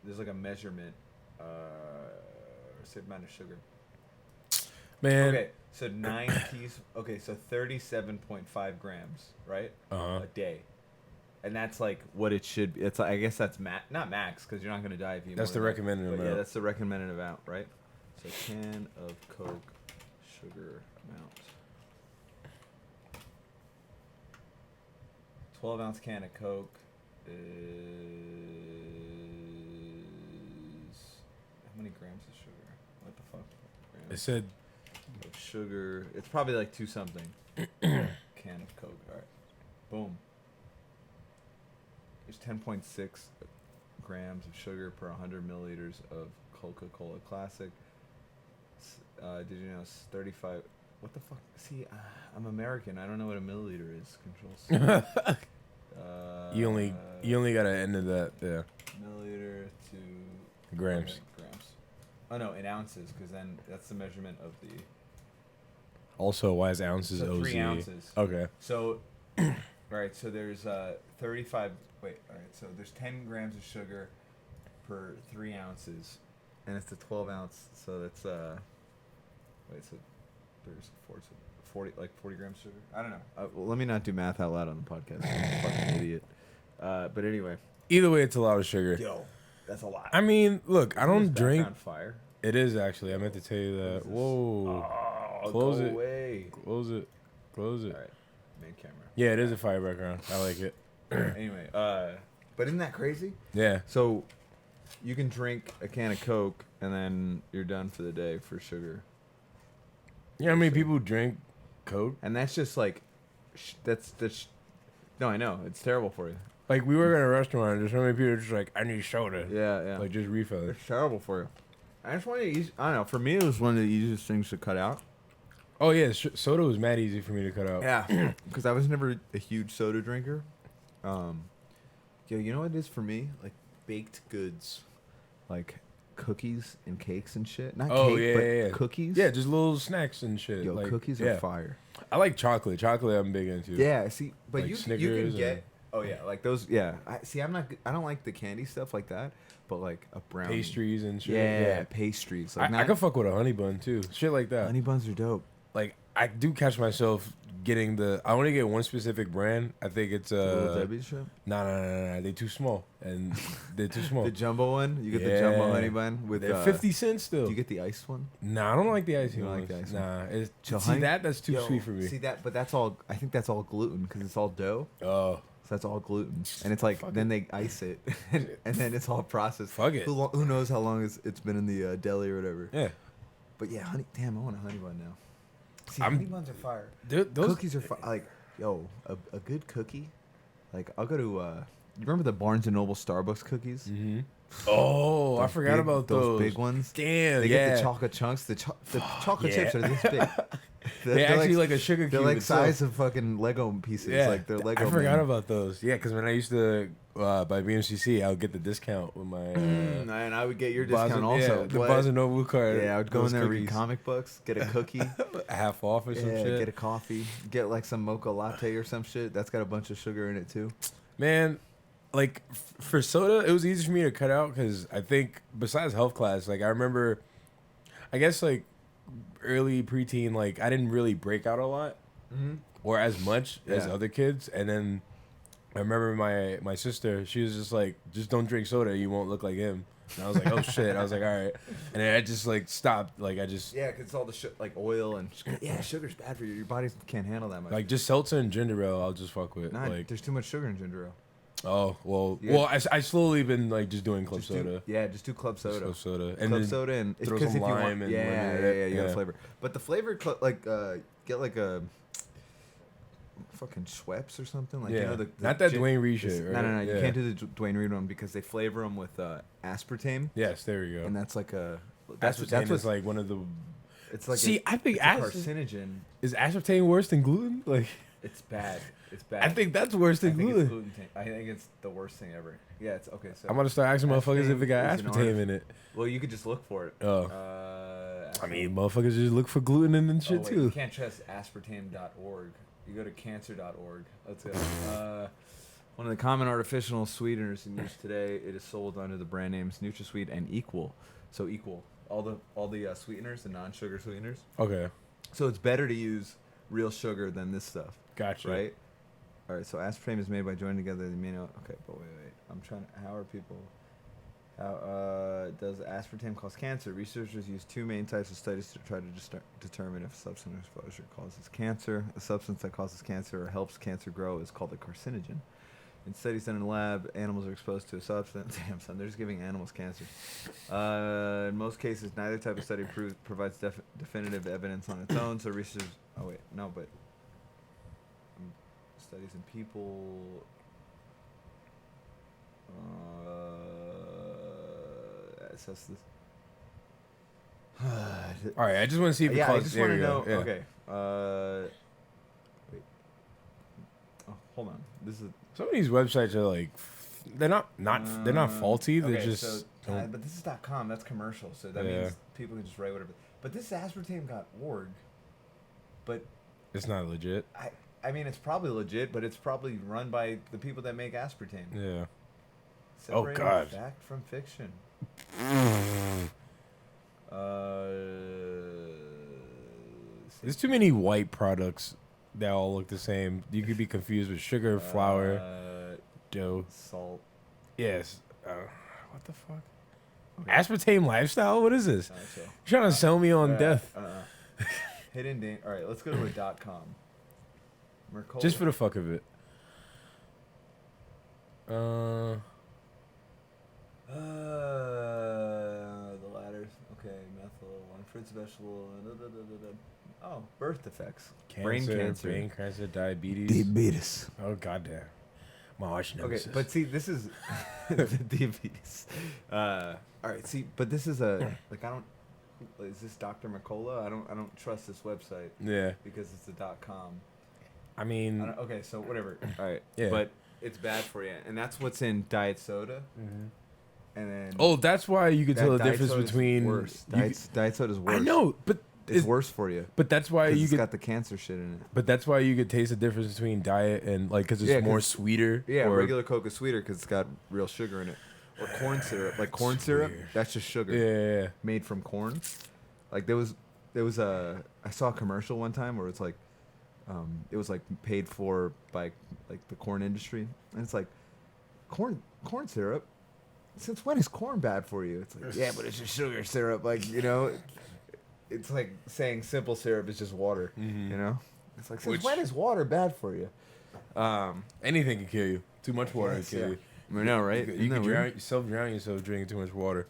B: There's like a measurement, certain amount of sugar.
A: Man.
B: Okay, so 9 teas. Okay, so 37.5 grams, right? A day, and that's like what it should be. It's I guess that's not max because you're not gonna die if you.
A: That's the recommended amount.
B: Yeah, that's the recommended amount, right? So can of Coke sugar amount. 12-ounce can of Coke is how many grams of sugar? What the fuck? Grams
A: It said
B: of sugar. It's probably like 2 something. Can of Coke. All right. Boom. There's 10.6 grams of sugar per 100 milliliters of Coca-Cola Classic. Did you know it's 35? What the fuck? See, I'm American. I don't know what a milliliter is. Control C.
A: you only got to end of that. Yeah.
B: Milliliter to
A: Grams.
B: Okay, grams. Oh no, in ounces, because then that's the measurement of the.
A: Also, why is ounces
B: So
A: OZ?
B: 3 ounces.
A: Okay.
B: So, all right. So there's 35. Wait. All right. So there's 10 grams of sugar per 3 ounces, and it's a 12-ounce. So that's Wait. So there's 40 grams of sugar. I don't know. Well, let me not do math out loud on the podcast. I'm a fucking idiot. But anyway.
A: Either way, it's a lot of sugar.
B: Yo, that's a lot.
A: I mean, look, I don't drink.
B: On fire.
A: It is actually. I meant to tell you that. Whoa. Close it.
B: Away.
A: Close it. Close it.
B: All right. Main camera.
A: Yeah, it is a fire background. I like it.
B: Anyway, but isn't that crazy?
A: Yeah.
B: So, you can drink a can of Coke and then you're done for the day for sugar.
A: You know how many people drink Coke?
B: And that's just like, no, I know it's terrible for you.
A: Like we work at a restaurant, and there's so many people are just like, I need soda.
B: Yeah.
A: Like just refill it.
B: It's terrible for you. I just want to use. I don't know. For me, it was one of the easiest things to cut out.
A: Oh yeah, soda was mad easy for me to cut out.
B: Yeah, because I was never a huge soda drinker. You know what it is for me? Like baked goods, like cookies and cakes and shit. Not cake, but cookies.
A: Yeah, just little snacks and shit.
B: Yo,
A: like,
B: cookies are fire.
A: I like chocolate. Chocolate, I'm big into.
B: Yeah, see, but
A: like
B: you
A: Snickers
B: can get. Oh yeah, like those. Yeah, I don't like the candy stuff like that, but like a brownie.
A: Pastries and shit.
B: Yeah, pastries. Like
A: I could fuck with a honey bun too. Shit like that.
B: Honey buns are dope.
A: Like I do catch myself getting I only get one specific brand. I think it's
B: Little Debbie's shit.
A: Nah. They're too small, and they're too small.
B: The jumbo one. You get the jumbo honey bun with
A: they're 50 cents still.
B: Do you get the iced one?
A: Nah, I don't like the icing.
B: You don't like the iced one?
A: Nah,
B: So
A: see that's too sweet for me.
B: See that, but that's all. I think that's all gluten because it's all dough.
A: Oh.
B: So that's all gluten, and it's like then they ice it, and then it's all processed.
A: Fuck it.
B: Who knows how long it's been in the deli or whatever?
A: Yeah.
B: But yeah, honey. Damn, I want a honey bun now. See, honey buns are fire.
A: Those
B: Cookies are fire. Like, yo, a good cookie. Like, I'll go to remember the Barnes and Noble Starbucks cookies?
A: Mm-hmm. Oh, I forgot about those
B: big ones.
A: Damn,
B: They
A: yeah.
B: get the chocolate chunks. The chocolate chips are this big.
A: They're actually like a sugar cube.
B: They're like
A: itself.
B: size of fucking Lego pieces.
A: Yeah,
B: Like they're Lego.
A: I forgot about those. Yeah, because when I used to buy BMCC, I would get the discount with my.
B: And I would get your discount also.
A: Yeah, the Barnes and Noble card.
B: Yeah, I would go in there,
A: cookies.
B: read comic books, get a cookie,
A: half off or some shit.
B: get a coffee, get like some mocha latte or some shit. That's got a bunch of sugar in it too.
A: Man, like for soda, it was easy for me to cut out because I think besides health class, like I remember, I guess like early preteen, like I didn't really break out a lot or as much as other kids, and then I remember my sister, she was just like, just don't drink soda, you won't look like him. And I was like, oh shit. I was like, all right, and then I just like stopped. Like I just
B: because it's all the like oil and sugar's bad for you. Your body can't handle that much.
A: like just seltzer and ginger ale. I'll just fuck with.
B: Nah,
A: like
B: there's too much sugar in ginger ale.
A: Oh well,
B: Yeah.
A: I slowly been like just doing club soda.
B: Just do club soda.
A: Club soda,
B: And club soda and
A: throw
B: because
A: some
B: if you
A: lime
B: want,
A: and
B: you got a flavor. But the flavor get like a fucking Schweppes or something. Like you know the
A: not that Dwayne Reed shit. Right?
B: No. You can't do the Dwayne Reed one because they flavor them with aspartame.
A: Yes, there we go.
B: And that's like a
A: aspartame is like one of the.
B: It's like
A: I think
B: carcinogen.
A: Is aspartame worse than gluten? Like
B: it's bad. It's bad.
A: I think that's worse than gluten.
B: I think it's the worst thing ever. Yeah, it's okay. So
A: I'm gonna start asking motherfuckers if it got aspartame in it.
B: Well, you could just look for it.
A: Oh. I mean, motherfuckers just look for gluten and shit too.
B: You can't trust aspartame.org. You go to cancer.org. Let's go. One of the common artificial sweeteners in use today. It is sold under the brand names NutraSweet and Equal. So Equal, all the sweeteners, the non-sugar sweeteners.
A: Okay.
B: So it's better to use real sugar than this stuff.
A: Gotcha.
B: Right. All right. So aspartame is made by joining together the amino. Okay, but wait. I'm trying. How are people? How does aspartame cause cancer? Researchers use two main types of studies to try to determine if substance exposure causes cancer. A substance that causes cancer or helps cancer grow is called a carcinogen. In studies done in the lab, animals are exposed to a substance. Damn, son, they're just giving animals cancer. In most cases, neither type of study provides definitive evidence on its own. So researchers. Oh wait, no, but studies in people. Assess this.
A: All right, I just want to see if it
B: I
A: causes.
B: just want to know.
A: Yeah.
B: Okay. Wait. Oh, hold on. This is.
A: Some of these websites are like, they're not faulty. They're
B: okay,
A: just.
B: So, but this is .com. That's commercial, so that means people can just write whatever. But this is aspartame.org. But
A: it's not legit.
B: I mean, it's probably legit, but it's probably run by the people that make aspartame.
A: Yeah.
B: Separating
A: God.
B: fact from fiction.
A: There's too many white products that all look the same. You could be confused with sugar, flour, dough,
B: salt.
A: Yes. What the fuck? Okay. Aspartame lifestyle? What is this? You're trying to sell me on death.
B: Hidden danger. All right, let's go to a .com. Mercola.
A: Just for the fuck of it.
B: The ladders. Okay, methyl, one fruits, vegetable. Oh, birth defects. Brain cancer,
A: diabetes. Oh goddamn. My arch nemesis.
B: Okay, but see, this is diabetes. All right, see, but this is a like I don't. Is this Dr. Mercola? I don't trust this website.
A: Yeah.
B: Because it's a .com.
A: I mean.
B: Okay, so whatever. All right.
A: Yeah.
B: But it's bad for you, and that's what's in diet soda. Mm-hmm. And then.
A: Oh, that's why you could tell the difference between.
B: Worse. Diet soda's worse.
A: I know, but.
B: It's worse for you.
A: But that's why you
B: it's got the cancer shit in it.
A: But that's why you could taste the difference between diet and like because it's more sweeter.
B: Yeah, or regular Coke is sweeter because it's got real sugar in it. Or corn syrup, like corn syrup, that's just sugar.
A: Yeah.
B: Made from corn. Like there was I saw a commercial one time where it's like, it was like paid for by like the corn industry, and it's like, corn syrup. Since when is corn bad for you? It's like, yeah, but it's just sugar syrup. Like it's like saying simple syrup is just water. Mm-hmm. You know, it's like since when is water bad for you?
A: Anything can kill you. Too much water can kill you.
B: I know, right?
A: You can drown yourself drinking too much water.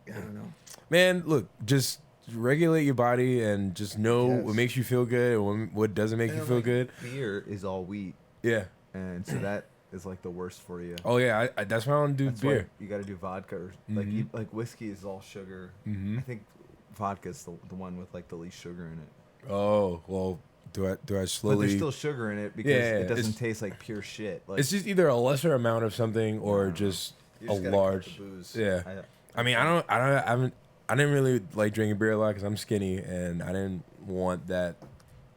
B: I don't know.
A: Man, look, just regulate your body and just know what makes you feel good and what doesn't make you feel good.
B: Beer is all wheat.
A: Yeah.
B: And so that is like the worst for you.
A: Oh yeah, that's why I don't do
B: That's
A: beer.
B: why you got to do vodka. Or, like whiskey is all sugar.
A: Mm-hmm.
B: I think vodka's the one with like the least sugar in it.
A: Oh well, do I slowly?
B: But there's still sugar in it because it doesn't taste like pure shit. Like,
A: it's just either a lesser amount of something or just a
B: gotta cut the
A: large.
B: booze.
A: Yeah. I mean, I didn't really like drinking beer a lot because I'm skinny and I didn't want that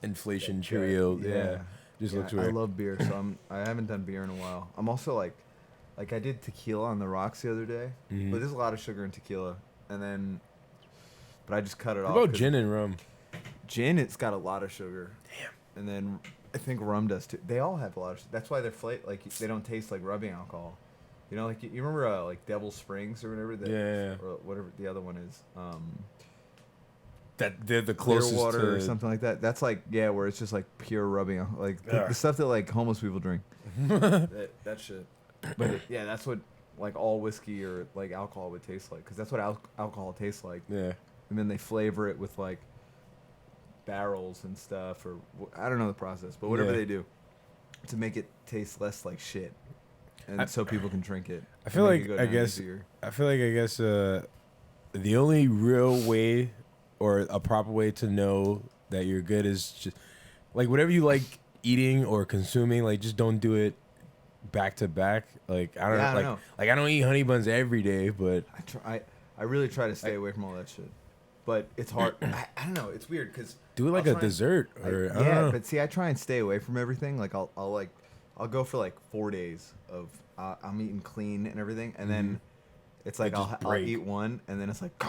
A: inflation Cheerio. Yeah. Just looks weird.
B: I love beer, so I haven't done beer in a while. I'm also like I did tequila on the rocks the other day, but there's a lot of sugar in tequila, but I just cut it off.
A: What about gin and rum?
B: Gin, it's got a lot of sugar.
A: Damn.
B: And then I think rum does too. They all have a lot of. That's why they're like they don't taste like rubbing alcohol. You know, like you remember like Devil Springs or whatever. Or whatever the other one is.
A: That they're the closest
B: Clearwater
A: to
B: or something like that. That's like where it's just like pure rubbing, like the stuff that like homeless people drink. that shit. But that's what like all whiskey or like alcohol would taste like, because that's what alcohol tastes like.
A: Yeah.
B: And then they flavor it with like barrels and stuff, or I don't know the process, but whatever they do to make it taste less like shit, and so people can drink it.
A: I feel like I guess the only real way or a proper way to know that you're good is just like whatever you like eating or consuming, like just don't do it back to back. Like I don't know. Like I don't eat honey buns every day, but
B: I really try to stay away from all that shit. But it's hard. I don't know. It's weird because
A: do it like a dessert or I don't know.
B: But see, I try and stay away from everything. Like I'll go for like 4 days of I'm eating clean and everything, and then it's like I'll eat one, and then it's like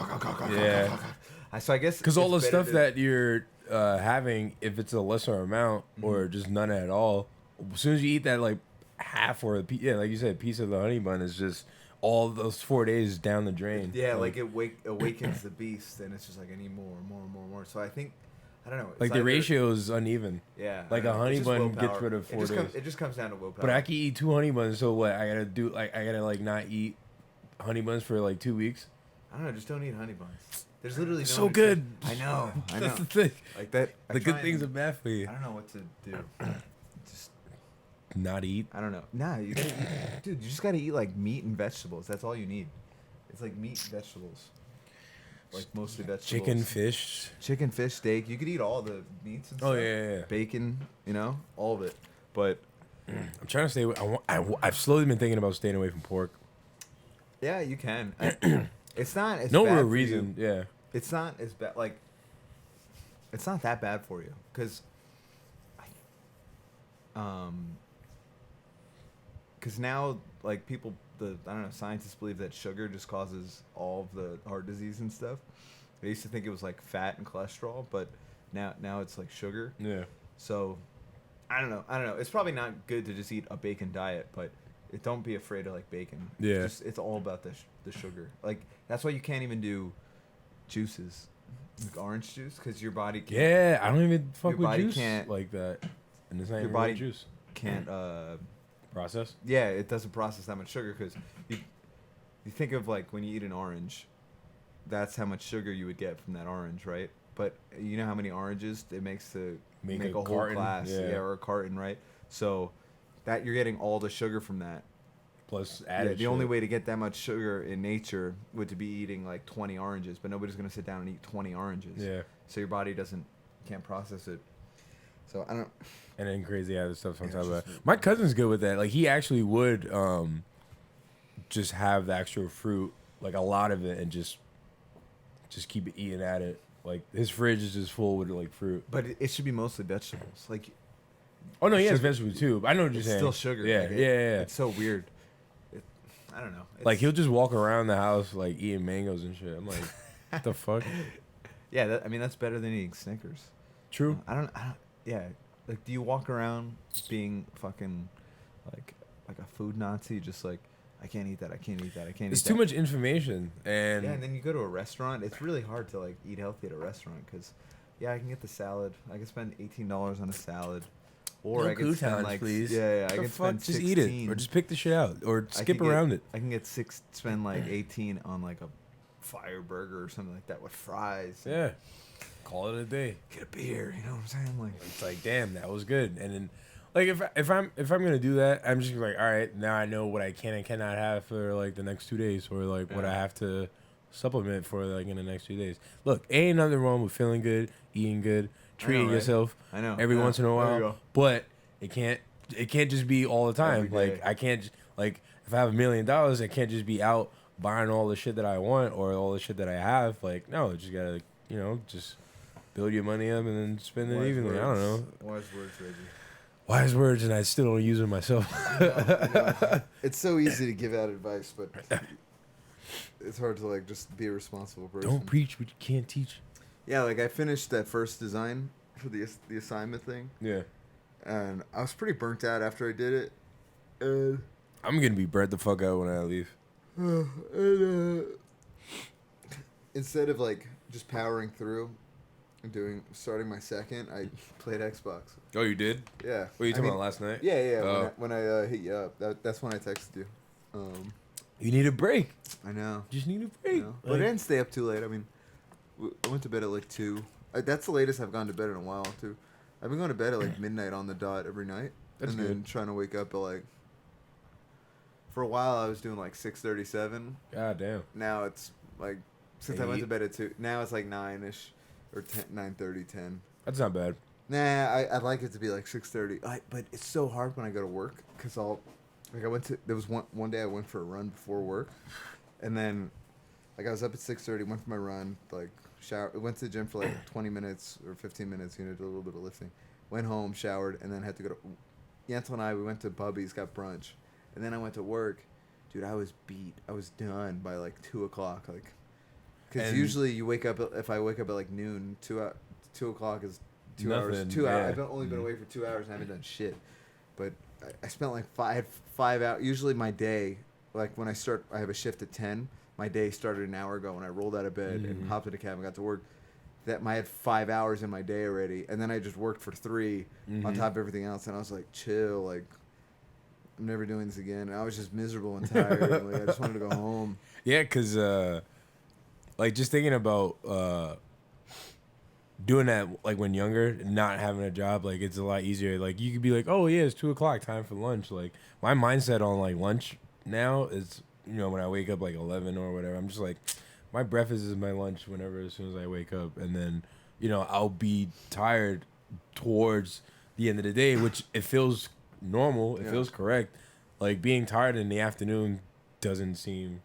B: So I guess
A: because all the stuff that you're having, if it's a lesser amount or just none at all, as soon as you eat that like half or like you said, a piece of the honey bun is just all those 4 days down the drain.
B: Yeah, like it awakens the beast, and it's just like I need more. So I think I don't know.
A: Like the ratio is uneven.
B: Yeah,
A: like a honey bun gets rid of 4 days.
B: It just comes down to willpower.
A: But I can eat 2 honey buns, so what? I gotta like not eat honey buns for like 2 weeks.
B: I don't know. Just don't eat honey buns. There's literally
A: so good.
B: I know.
A: That's the thing.
B: Like that.
A: The good things are bad for you.
B: I don't know what to do. Just
A: not eat.
B: I don't know. Nah, you gotta eat, dude. You just gotta eat like meat and vegetables. That's all you need. It's like meat, vegetables. Like mostly vegetables. Chicken, fish, steak. You could eat all the meats and stuff.
A: Oh yeah.
B: Bacon, all of it. But
A: I'm trying to stay away. I've slowly been thinking about staying away from pork.
B: Yeah, you can. It's not as
A: no
B: bad
A: real
B: for
A: reason.
B: You.
A: Yeah.
B: It's not as bad. Like, it's not that bad for you, because now like people, I don't know, scientists believe that sugar just causes all of the heart disease and stuff. They used to think it was like fat and cholesterol, but now it's like sugar.
A: Yeah.
B: So, I don't know. It's probably not good to just eat a bacon diet, but don't be afraid of like bacon.
A: Yeah.
B: It's all about the sugar. Like that's why you can't even do juices, like orange juice, because your body can't.
A: Yeah, I don't even fuck with juice
B: can't,
A: like that. And it's not
B: your
A: even
B: body
A: juice.
B: Can't
A: process.
B: Yeah, it doesn't process that much sugar, because you think of like when you eat an orange, that's how much sugar you would get from that orange, right? But you know how many oranges it makes to make a whole
A: carton,
B: glass, or a carton, right? So that you're getting all the sugar from that.
A: Plus added.
B: The only way to get that much sugar in nature would to be eating like 20 oranges, but nobody's gonna sit down and eat 20 oranges.
A: Yeah.
B: So your body can't process it. So I don't.
A: And then crazy other stuff on top of that. My cousin's good with that. Like he actually would just have the actual fruit, like a lot of it, and just keep eating at it. Like his fridge is just full with like fruit.
B: But it should be mostly vegetables. Like.
A: Oh no, he has vegetables too. I know what you're saying.
B: Still sugar.
A: Yeah,
B: like
A: yeah.
B: It's so weird. I don't know.
A: Like he'll just walk around the house like eating mangoes and shit. I'm like, what the fuck?
B: Yeah, that's better than eating Snickers.
A: True.
B: I don't. Yeah. Like, do you walk around being fucking like a food Nazi? Just like, I can't eat that. I can't eat that. I can't eat that.
A: It's too much information. And
B: yeah, and then you go to a restaurant. It's really hard to like eat healthy at a restaurant because, I can get the salad. I can spend $18 on a salad. Or
A: no
B: I can spend
A: like, please.
B: I can spend
A: just
B: 16.
A: eat it, or just pick the shit out, or skip around it.
B: I can spend like 18 on like a fire burger or something like that with fries.
A: Call it a day.
B: Get a beer. You know what I'm saying? Like
A: it's like, damn, that was good. And then Like if I'm gonna do that, I'm just like, all right, now I know what I can and cannot have for like the next 2 days, or like what I have to supplement for like in the next 2 days. Look, ain't nothing wrong with feeling good, eating good, treating
B: right?
A: yourself
B: I know.
A: every once in a
B: There
A: while.
B: you go.
A: But it can't just be all the time.
B: Every day.
A: Like I can't like if I have $1 million, I can't just be out buying all the shit that I want or all the shit that I have. Like no, just gotta just build your money up and then spend it evenly. I don't know.
B: Wise words, Reggie.
A: Wise words, and I still don't use them myself.
B: I know. It's so easy to give out advice, but it's hard to like just be a responsible person.
A: Don't preach what you can't teach.
B: Yeah, like I finished that first design for the assignment thing.
A: Yeah.
B: And I was pretty burnt out after I did it. And
A: I'm gonna be burnt the fuck out when I leave.
B: Instead of like just powering through and starting my second, I played Xbox.
A: Oh, you did?
B: Yeah.
A: What are you talking about last night?
B: Yeah.
A: Oh.
B: When I hit you up, that's when I texted you.
A: You need a break.
B: I know.
A: Just need a break.
B: But I didn't stay up too late. I mean, I went to bed at like 2. That's the latest I've gone to bed in a while too. I've been going to bed at like midnight on the dot every night.
A: That's
B: and then
A: good.
B: trying to wake up at like. For a while, I was doing like 6:37.
A: God damn.
B: Now it's like since I went to bed at 2. Now it's like 9ish or 9:30, 10.
A: That's not bad.
B: Nah, I'd like it to be like 6:30. But it's so hard when I go to work because there was one day I went for a run before work, and then like I was up at 6:30, went for my run, like shower, went to the gym for like 20 minutes or 15 minutes, did a little bit of lifting, went home, showered, and then had to go to. Yantel and I, we went to Bubby's, got brunch, and then I went to work. Dude, I was beat. I was done by like 2:00, like. Because usually you wake up, if I wake up at like noon, 2 o'clock is 2 hours.
A: Nothing,
B: 2 hours.
A: yeah.
B: I've only been away for 2 hours and I haven't done shit. But I spent like five hours. Usually my day, like when I have a shift at 10. My day started an hour ago when I rolled out of bed and hopped in a cab and got to work. I had 5 hours in my day already. And then I just worked for 3 on top of everything else. And I was like, chill, like, I'm never doing this again. And I was just miserable and tired. And, like, I just wanted to go home.
A: Yeah, because, like, just thinking about doing that, like, when younger, not having a job, like, it's a lot easier. Like, you could be like, oh, yeah, it's 2 o'clock, time for lunch. Like, my mindset on, like, lunch now is, when I wake up, like, 11 or whatever, I'm just like, my breakfast is my lunch as soon as I wake up. And then, I'll be tired towards the end of the day, which it feels normal. It feels correct. Like, being tired in the afternoon doesn't seem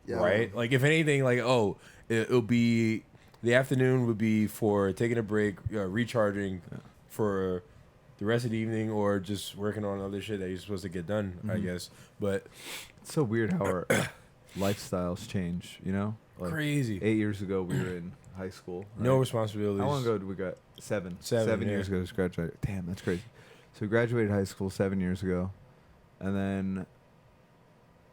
A: right. Like, if anything, like, it'll be the afternoon would be for taking a break, recharging for the rest of the evening, or just working on other shit that you're supposed to get done, I guess. But
B: it's so weird how our lifestyles change, Like
A: crazy.
B: 8 years ago, we were in high school. Right?
A: No responsibilities.
B: How long ago did we got? 7
A: 7
B: years ago, we graduated. Damn, that's crazy. So we graduated high school 7 years ago. And then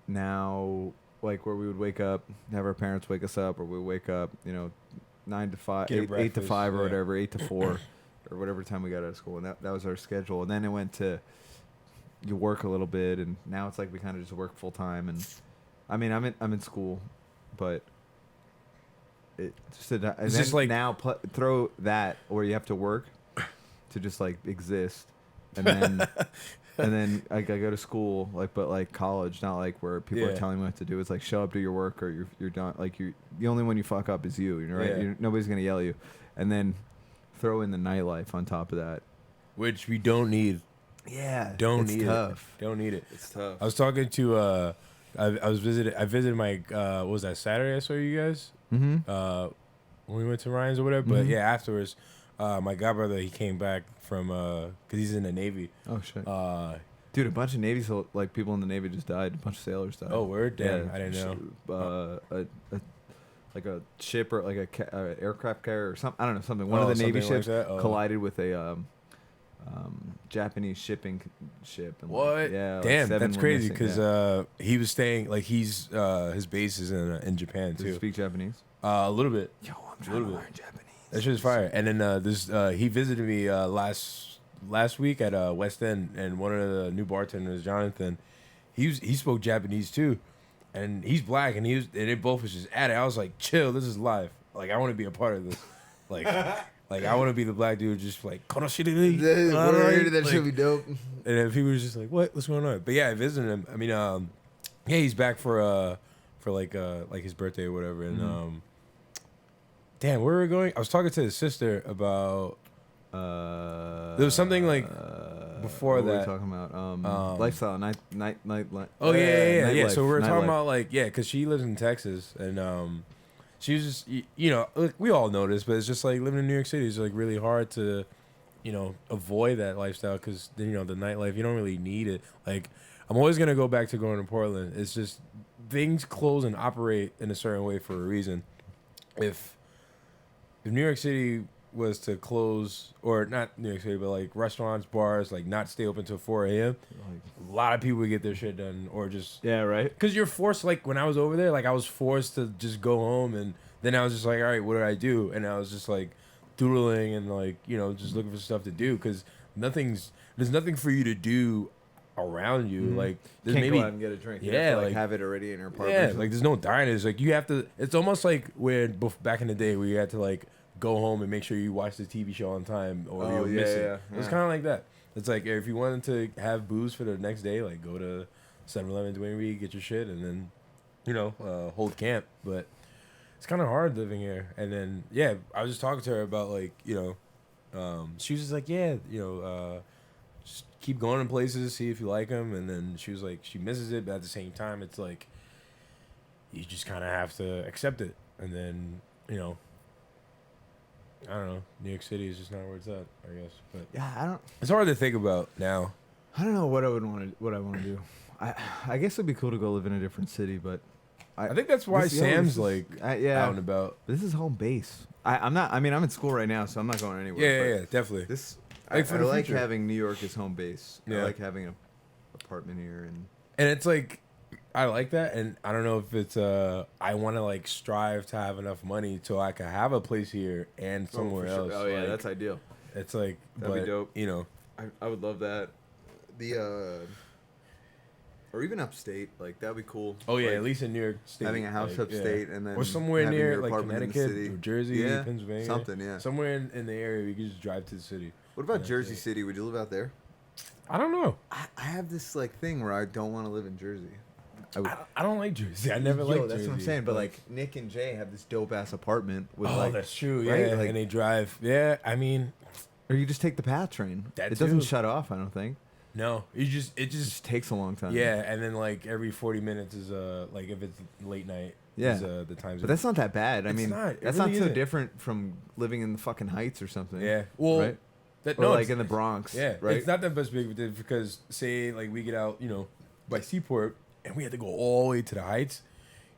B: now, like, where we would wake up, have our parents wake us up, or we wake up, 9 to 5, 8 to 5 or whatever, 8 to 4, or whatever time we got out of school. And that was our schedule. And then it went to you work a little bit, and now it's like we kind of just work full time. And I mean, I'm in school, but it just and
A: It's
B: then
A: just like
B: now throw that where you have to work to just like exist, and then and then I go to school, but college, not like where people are telling me what to do. It's like show up, do your work, or you're done. Like the only one you fuck up is you, right?
A: Yeah.
B: Nobody's gonna yell at you, and then throw in the nightlife on top of that,
A: which we don't need.
B: Yeah,
A: Don't
B: it's
A: need
B: tough.
A: it. Don't need it.
B: It's tough.
A: I was talking to I visited my what was that, Saturday I saw you guys?
B: Mm-hmm.
A: When we went to Ryan's or whatever. But yeah, afterwards, my godbrother, he came back from because he's in the Navy.
B: Oh shit. Dude, a bunch of Navy people in the Navy just died. A bunch of sailors died.
A: Oh, word? Damn, I didn't know.
B: A ship or like a aircraft carrier or something. I don't know, something. One of the Navy ships collided with a Japanese shipping ship. And
A: what?
B: Yeah.
A: Damn, that's crazy because he was staying, like, his base is in Japan too.
B: Does he speak Japanese?
A: A little bit.
B: Yo, I'm trying to learn Japanese.
A: That shit's fire. And then he visited me last week at West End, and one of the new bartenders, Jonathan, he spoke Japanese too, and he's black, and they both was just at it. I was like, chill, this is live. Like, I want to be a part of this. Like, Like, I want to be the black dude just like,
B: That should be dope.
A: And then people were just like, what's going on? But yeah, I visited him. I mean, yeah, he's back for like his birthday or whatever. And damn, where were we going? I was talking to his sister about. There was something like before
B: what
A: that.
B: were we talking about? Lifestyle, night.
A: Oh yeah.
B: Nightlife,
A: So we were talking
B: nightlife.
A: about like because she lives in Texas and she was just look, we all know this, but it's just like living in New York City is like really hard to avoid that lifestyle because the nightlife you don't really need it. Like I'm always gonna go back to going to Portland. It's just things close and operate in a certain way for a reason. If New York City was to close, or not New York City, but like restaurants, bars, like not stay open till 4 a.m., a lot of people would get their shit done, or just
B: right.
A: Because you're forced. Like when I was over there, like I was forced to just go home, and then I was just like, all right, what do I do? And I was just like doodling and like just looking for stuff to do because there's nothing for you to do around you. Like there's
B: Can't
A: maybe
B: go out and get a drink. You
A: yeah,
B: have to,
A: like
B: have it already in your apartment.
A: yeah, like there's no diners. Like you have to. It's almost like when back in the day where you had to like go home and make sure you watch the TV show on time or you'll miss it.
B: Yeah.
A: It's kind of like that. It's like if you wanted to have booze for the next day, like go to 7-Eleven, Dwayne Reed, get your shit, and then hold camp. But it's kind of hard living here. And then I was just talking to her about like she was just like just keep going to places, see if you like them. And then she was like she misses it, but at the same time it's like you just kind of have to accept it. And then I don't know. New York City is just not where it's at, I guess. But
B: yeah,
A: it's hard to think about now.
B: I don't know what I want to do. I guess it'd be cool to go live in a different city, but
A: I think that's why Sam's out and about.
B: This is home base. I'm not. I mean, I'm in school right now, so I'm not going anywhere.
A: Yeah, definitely.
B: I like having New York as home base.
A: Yeah.
B: I like having an apartment here,
A: and it's like I like that, and I don't know if it's I want to like strive to have enough money so I can have a place here and somewhere else.
B: Oh yeah,
A: like,
B: that's ideal.
A: It's like
B: that'd be dope.
A: I
B: would love that. Or even upstate, like that'd be cool.
A: Oh yeah,
B: like,
A: at least in New York State,
B: having a house upstate, and then
A: or somewhere near
B: your
A: like
B: apartment
A: Connecticut,
B: in the city.
A: or Jersey, Pennsylvania,
B: something. Yeah,
A: somewhere in the area we could just drive to the city.
B: What about Jersey City? Would you live out there?
A: I don't know.
B: I have this like thing where I don't want to live in Jersey.
A: I don't like Jersey. I never liked Jersey.
B: That's what I'm saying. But like Nick and Jay have this dope ass apartment with
A: that's true. Yeah,
B: right? Like,
A: and they drive. Yeah, I mean,
B: or you just take the PATH train.
A: It
B: doesn't shut off. I don't think.
A: No, it just
B: takes a long time.
A: Yeah, and then like every 40 minutes is like if it's late night.
B: Yeah,
A: is, the times.
B: But that's not that bad. I mean, that's
A: really
B: not so
A: isn't.
B: different from living in the fucking Heights or something.
A: Yeah, well,
B: right?
A: Or
B: like in the Bronx.
A: Yeah,
B: right.
A: It's not that much big because say like we get out, by Seaport, and we had to go all the way to the Heights.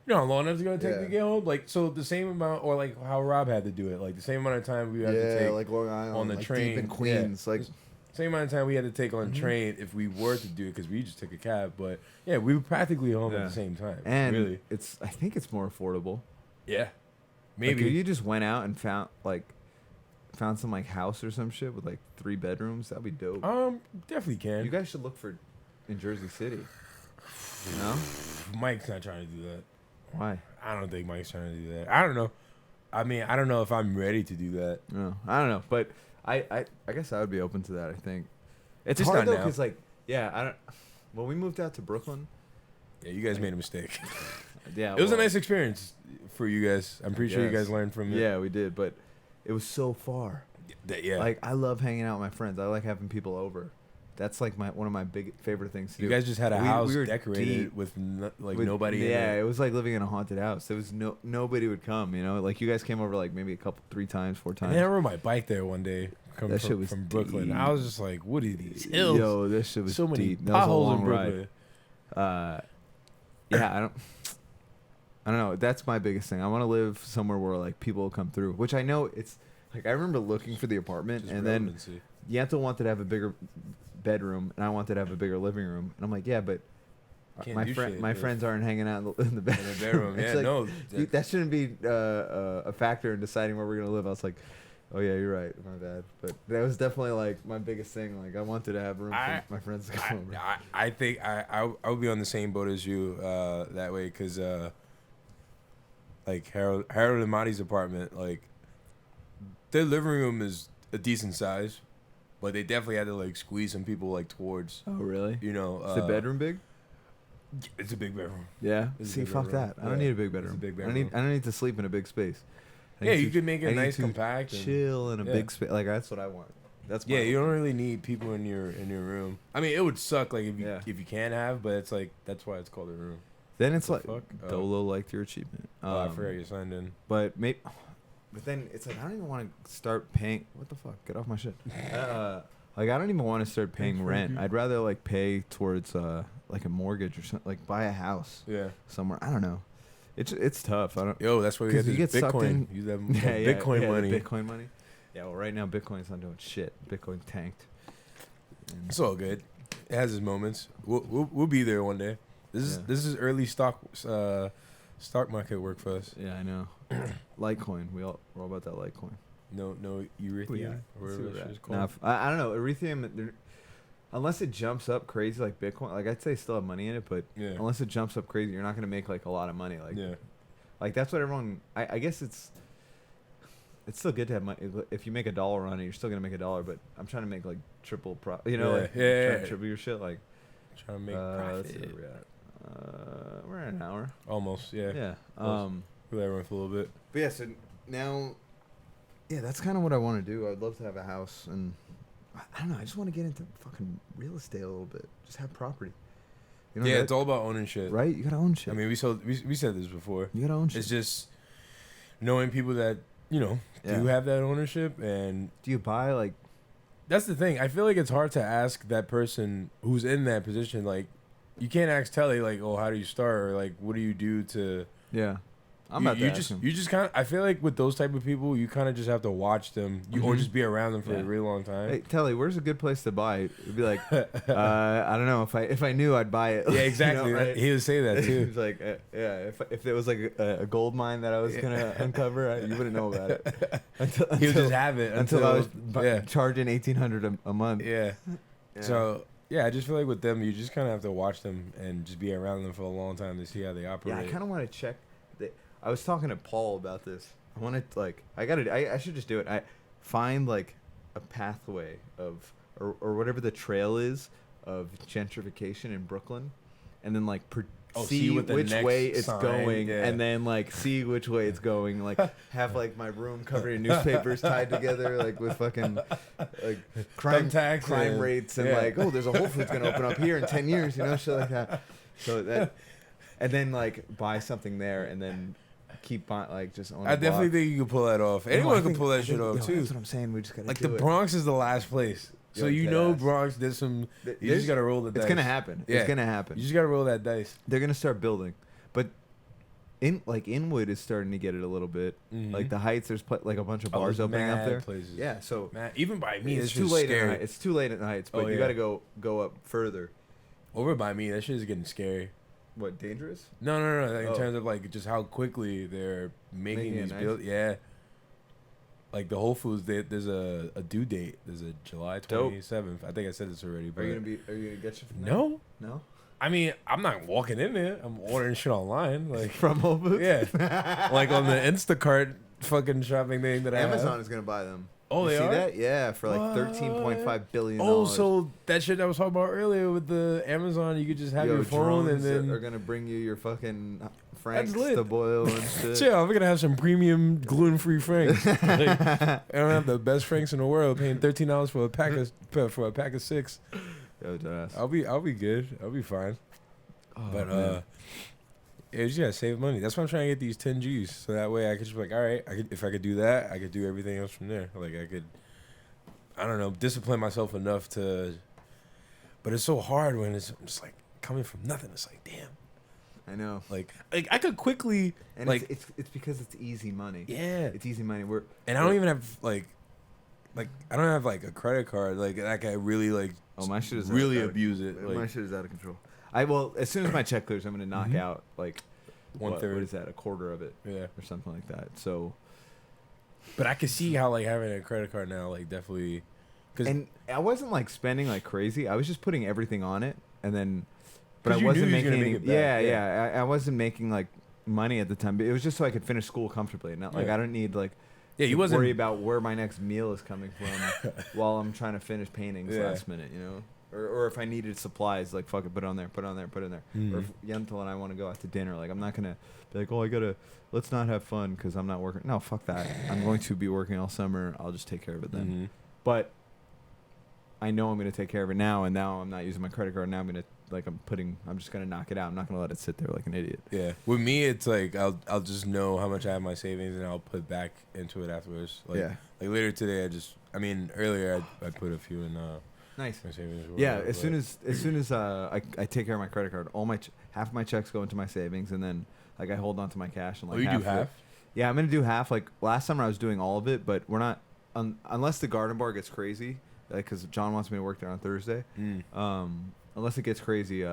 A: You know how long it's gonna take to get home? Like so, the same amount, or like how Rob had to do it, like the same amount of time we had to take
B: like Long Island,
A: on the
B: like
A: train
B: deep in Queens, like.
A: Same amount of time we had to take on train if we were to do it because we just took a cab. But yeah, we were practically home at the same time.
B: And
A: really,
B: I think it's more affordable.
A: Yeah, maybe.
B: Like, if you just went out and found some like house or some shit with like 3 bedrooms, that'd be dope.
A: Definitely can.
B: You guys should look for in Jersey City. No,
A: Mike's not trying to do that.
B: Why?
A: I don't think Mike's trying to do that. I don't know. I mean, I don't know if I'm ready to do that.
B: No, I don't know, but. I guess I would be open to that. I think it's
A: just
B: hard
A: not
B: though
A: now.
B: because I don't. When we moved out to Brooklyn,
A: yeah, you guys made a mistake.
B: Yeah,
A: it was a nice experience for you guys. I'm pretty sure you guys learned from it.
B: Yeah, we did, but it was so far.
A: Yeah,
B: like I love hanging out with my friends. I like having people over. That's like one of my big favorite things to do.
A: You guys just had a house
B: we
A: decorated with nobody.
B: Yeah, it was like living in a haunted house. There was nobody would come. Like you guys came over like maybe 3 times, 4 times.
A: And I rode my bike there one day.
B: Shit was
A: from Brooklyn.
B: Deep.
A: I was just like, what are these hills?
B: Yo, this shit was
A: so many
B: deep.
A: potholes in Brooklyn.
B: Yeah, I don't know. That's my biggest thing. I want to live somewhere where like people will come through, which I know it's like I remember looking for the apartment
A: Just
B: and
A: relevancy.
B: then Yento wanted to have a bigger bedroom and I wanted to have a bigger living room, and I'm like, yeah, but my friends aren't hanging out in the bedroom.
A: In the bedroom, yeah,
B: like,
A: no,
B: that shouldn't be a factor in deciding where we're gonna live. I was like, oh yeah, you're right, my bad. But that was definitely like my biggest thing. Like I wanted to have room for my friends to come over.
A: I think I would be on the same boat as you that way because like Harold and Marty's apartment, like their living room is a decent size, but they definitely had to like squeeze some people like towards.
B: Oh really?
A: You know,
B: Is the bedroom big?
A: It's a big bedroom.
B: Yeah.
A: It's a
B: See,
A: big
B: fuck
A: bedroom.
B: that. I don't need a big bedroom.
A: It's a big
B: I
A: bedroom.
B: don't need to sleep in a big space.
A: Yeah, you could make it nice, compact, and
B: chill in a big space. Like that's what I want. That's my
A: you don't really need people in your room. I mean, it would suck like if you can have, but it's like that's why it's called a room.
B: Then it's like
A: fuck?
B: Dolo liked your achievement.
A: I forgot you signed in.
B: But then it's like I don't even want to start paying. What the fuck? Get off my shit. Like I don't even want to start paying rent. I'd rather like pay towards like a mortgage or something. Like buy a house.
A: Yeah.
B: Somewhere. I don't know. It's tough. I don't.
A: Yo, that's why we get this Bitcoin.
B: Use
A: that Bitcoin money.
B: Bitcoin money. Yeah. Well, right now Bitcoin's not doing shit. Bitcoin tanked. And
A: It's all good. It has its moments. We'll be there one day. This is early stock market work for us.
B: Yeah, I know. Litecoin. We're all about that Litecoin.
A: No Ethereum. Or whatever it's called.
B: I don't know. Ethereum, unless it jumps up crazy like Bitcoin, like I'd say still have money in it, but unless it jumps up crazy, you're not gonna make like a lot of money. Like that's what everyone. I guess it's still good to have money. If you make $1 on it, you're still gonna make $1. But I'm trying to make like triple trying to triple your shit. Like
A: trying to make profit.
B: Let's see where we're at. We're at an hour.
A: Almost. Yeah.
B: Yeah.
A: We'll let run for a little bit.
B: But yeah. So now. Yeah, that's kind of what I want to do. I'd love to have a house, and I don't know. I just want to get into fucking real estate a little bit. Just have property. You know,
A: it's all about owning shit,
B: right? You gotta own shit.
A: I mean, we said this before.
B: You gotta own shit.
A: It's just knowing people that do have that ownership, and
B: do you buy like?
A: That's the thing. I feel like it's hard to ask that person who's in that position. Like, you can't ask Telly like, "Oh, how do you start?" or like, "What do you do to?"
B: Yeah.
A: You just kind of. I feel like with those type of people, you kind of just have to watch them, or just be around them for a really long time.
B: Hey, Telly, where's a good place to buy? It'd be like, I don't know. If I knew, I'd buy it.
A: Yeah, exactly. Right? He would say that too.
B: He's like, if there was like a gold mine that I was gonna uncover, you wouldn't know about it.
A: He would just have it
B: until I was charging $1,800 a month.
A: Yeah. So. Yeah, I just feel like with them, you just kind of have to watch them and just be around them for a long time to see how they operate.
B: Yeah, I kind of want to check. I was talking to Paul about this. I want to I should just do it. I find like a pathway of or whatever the trail is of gentrification in Brooklyn, and then like see which way it's going, and then like see which way it's going. Like have like my room covered in newspapers tied together, like with fucking like crime rates, and like there's a Whole Foods gonna open up here in 10 years, shit like that. So that, and then like buy something there, and then keep buying, like just own.
A: I definitely think you can pull that off. Anyone can pull that shit off too.
B: That's what I'm saying. We just gotta
A: like the Bronx is the last place. So Bronx did some. You just gotta roll the dice.
B: It's gonna happen. Yeah. It's gonna happen.
A: You just gotta roll that dice.
B: They're gonna start building, but Inwood is starting to get it a little bit. Mm-hmm. Like the Heights, there's like a bunch of bars opening up there.
A: Places.
B: Yeah, so
A: even by me,
B: it's too late. It's too late at the Heights, but you gotta go up further.
A: Over by me, that shit is getting scary.
B: What, dangerous?
A: No. Like, in terms of like just how quickly they're making these builds. Yeah. Like the Whole Foods, there's a due date. There's a July 27th. I think I said this already. But
B: are you gonna get you from
A: No.
B: No.
A: I mean, I'm not walking in there. I'm ordering shit online, like
B: from Whole Foods.
A: Yeah. Like on the Instacart fucking shopping thing that
B: Amazon is gonna buy them.
A: Oh,
B: you
A: they
B: see
A: are?
B: that? Yeah, for like $13.5 billion.
A: Oh, so that shit I was talking about earlier with the Amazon, you could just have your phone and then
B: they're gonna bring you your fucking Franks to boil and shit.
A: Chill, I'm gonna have some premium gluten-free Franks. Like, I don't have the best Franks in the world, paying $13 for a pack of 6.
B: Yo,
A: I'll be good. I'll be fine.
B: Oh,
A: but
B: man.
A: you just gotta save money. That's why I'm trying to get these 10 Gs, so that way I could just be like, all right, if I could do that, I could do everything else from there. Like I don't know, discipline myself enough to. But it's so hard when it's just like coming from nothing. It's like, damn.
B: I know.
A: Like I could quickly,
B: and
A: like
B: it's because it's easy money.
A: Yeah,
B: it's easy money.
A: I don't even have like I don't have like a credit card like I really like.
B: Oh, my shit is
A: really abuse it.
B: My shit is out of control. As soon as my check clears, I'm gonna knock out like 1/3. What is that? A quarter of it, or something like that. So,
A: but I can see how like having a credit card now, like definitely.
B: And I wasn't like spending like crazy. I was just putting everything on it, and then, but I wasn't making any. I wasn't making like money at the time. But it was just so I could finish school comfortably. Not like I don't need like
A: Yeah, he
B: to
A: wasn't
B: worry about where my next meal is coming from while I'm trying to finish paintings last minute, you know. Or if I needed supplies, like fuck it, put it in there.
A: Mm-hmm.
B: Or if Yentl and I want to go out to dinner, like I'm not gonna be like, let's not have fun because I'm not working. No, fuck that. I'm going to be working all summer. I'll just take care of it then.
A: Mm-hmm.
B: But I know I'm gonna take care of it now, and now I'm not using my credit card. Now I'm just gonna knock it out. I'm not gonna let it sit there like an idiot.
A: Yeah, with me, it's like I'll just know how much I have in my savings and I'll put back into it afterwards. Like, like later today, earlier I put a few in.
B: Nice.
A: My savings.
B: Yeah, as soon as I take care of my credit card, half of my checks go into my savings, and then like I hold on to my cash and like.
A: Oh, you do half?
B: Yeah, I'm gonna do half. Like last summer, I was doing all of it, but we're not unless the garden bar gets crazy. Like, because John wants me to work there on Thursday. Unless it gets crazy,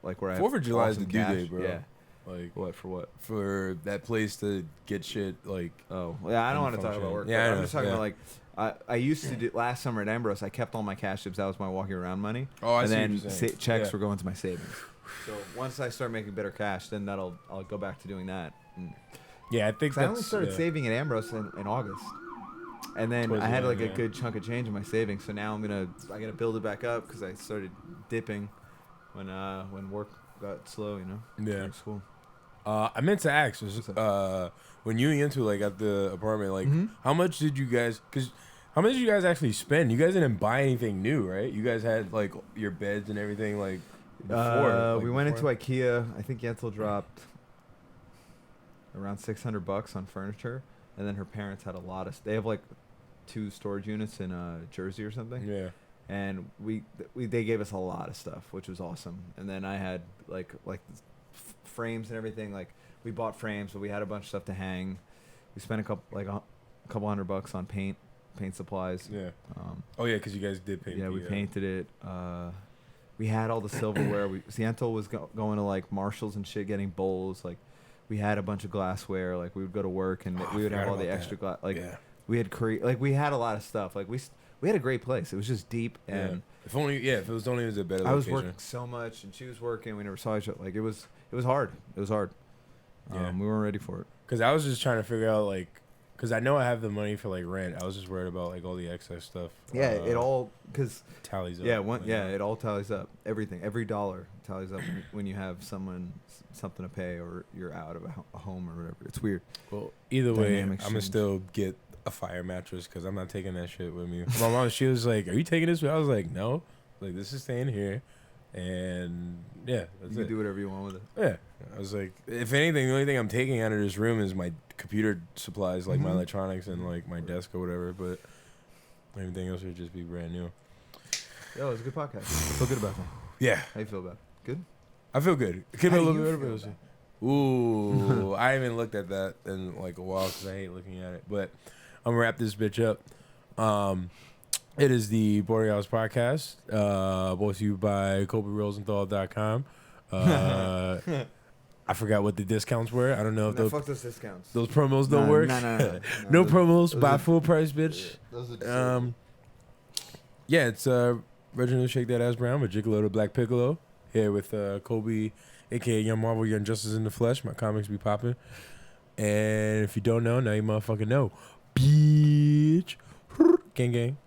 B: like where I have
A: 4th of July is the
B: awesome
A: due
B: cash.
A: date, bro.
B: Yeah.
A: Like
B: What for? What?
A: For that place to get shit like.
B: Oh, yeah. I don't want to talk about work.
A: Yeah,
B: I'm just talking about like. I used to do last summer at Ambrose. I kept all my cash tips. That was my walking around money.
A: Oh, I see.
B: And then checks were going to my savings. So once I start making better cash, then I'll go back to doing that.
A: Yeah, I think
B: I only started saving at Ambrose in August, and then I had like a good chunk of change in my savings. So now I gotta build it back up because I started dipping when work got slow. You know.
A: Yeah.
B: School.
A: I meant to ask when you and Yentl like at the apartment, like how much did you guys? How much did you guys actually spend? You guys didn't buy anything new, right? You guys had like your beds and everything like before.
B: We went into IKEA. I think Yentl dropped around $600 on furniture, and then her parents had a lot of. They have like 2 storage units in Jersey or something.
A: Yeah.
B: And they gave us a lot of stuff, which was awesome. And then I had like frames and everything. Like we bought frames, but we had a bunch of stuff to hang. We spent a couple $100 on paint supplies.
A: Yeah. Oh yeah, because you guys did paint.
B: Yeah, we painted it. We had all the silverware. Yentl was going to like Marshalls and shit, getting bowls. Like we had a bunch of glassware. Like we would go to work and we would have all the extra glass. Like we had we had a lot of stuff. Like we had a great place. It was just deep and.
A: If it was only a better location.
B: I was working so much and she was working. We never saw each other. Like it was hard. It was hard.
A: Yeah.
B: We weren't ready for it.
A: Because I was just trying to figure out like, because I know I have the money for like rent. I was just worried about like all the excess stuff.
B: Yeah, it all
A: tallies up.
B: Yeah, it all tallies up. Everything, every dollar tallies up when you have something to pay or you're out of a home or whatever. It's weird.
A: Well, either way, I'm
B: Dynamics
A: gonna
B: change.
A: still get a fire mattress because I'm not taking that shit with me. My mom, she was like, "Are you taking this?" I was like, "No, like this is staying here." And yeah, that's
B: You
A: it.
B: can do whatever you want with it.
A: Yeah, I was like, if anything, the only thing I'm taking out of this room is my computer supplies, like my electronics and like my desk or whatever. But everything else would just be brand new.
B: Yo, it was a good podcast. I feel good about that.
A: Yeah,
B: How you feel about it? Good.
A: I feel good. It came
B: How
A: a
B: do
A: little
B: you
A: bit
B: feel
A: better. Ooh, I haven't looked at that in like a while because I hate looking at it. But I'm gonna wrap this bitch up. It is the Boarding House Podcast, brought to you by KobeRosenthal.com. I forgot what the discounts were. I don't know if
B: fuck those discounts.
A: those promos don't work. No promos. Buy full price, bitch. Yeah, it's Reginald Shake That Ass Brown with Reggicolo the Black Piccolo here with Colby, aka Young Marvel, Young Justice in the Flesh. My comics be popping. And if you don't know, now you motherfucking know. Bitch. Gang gang.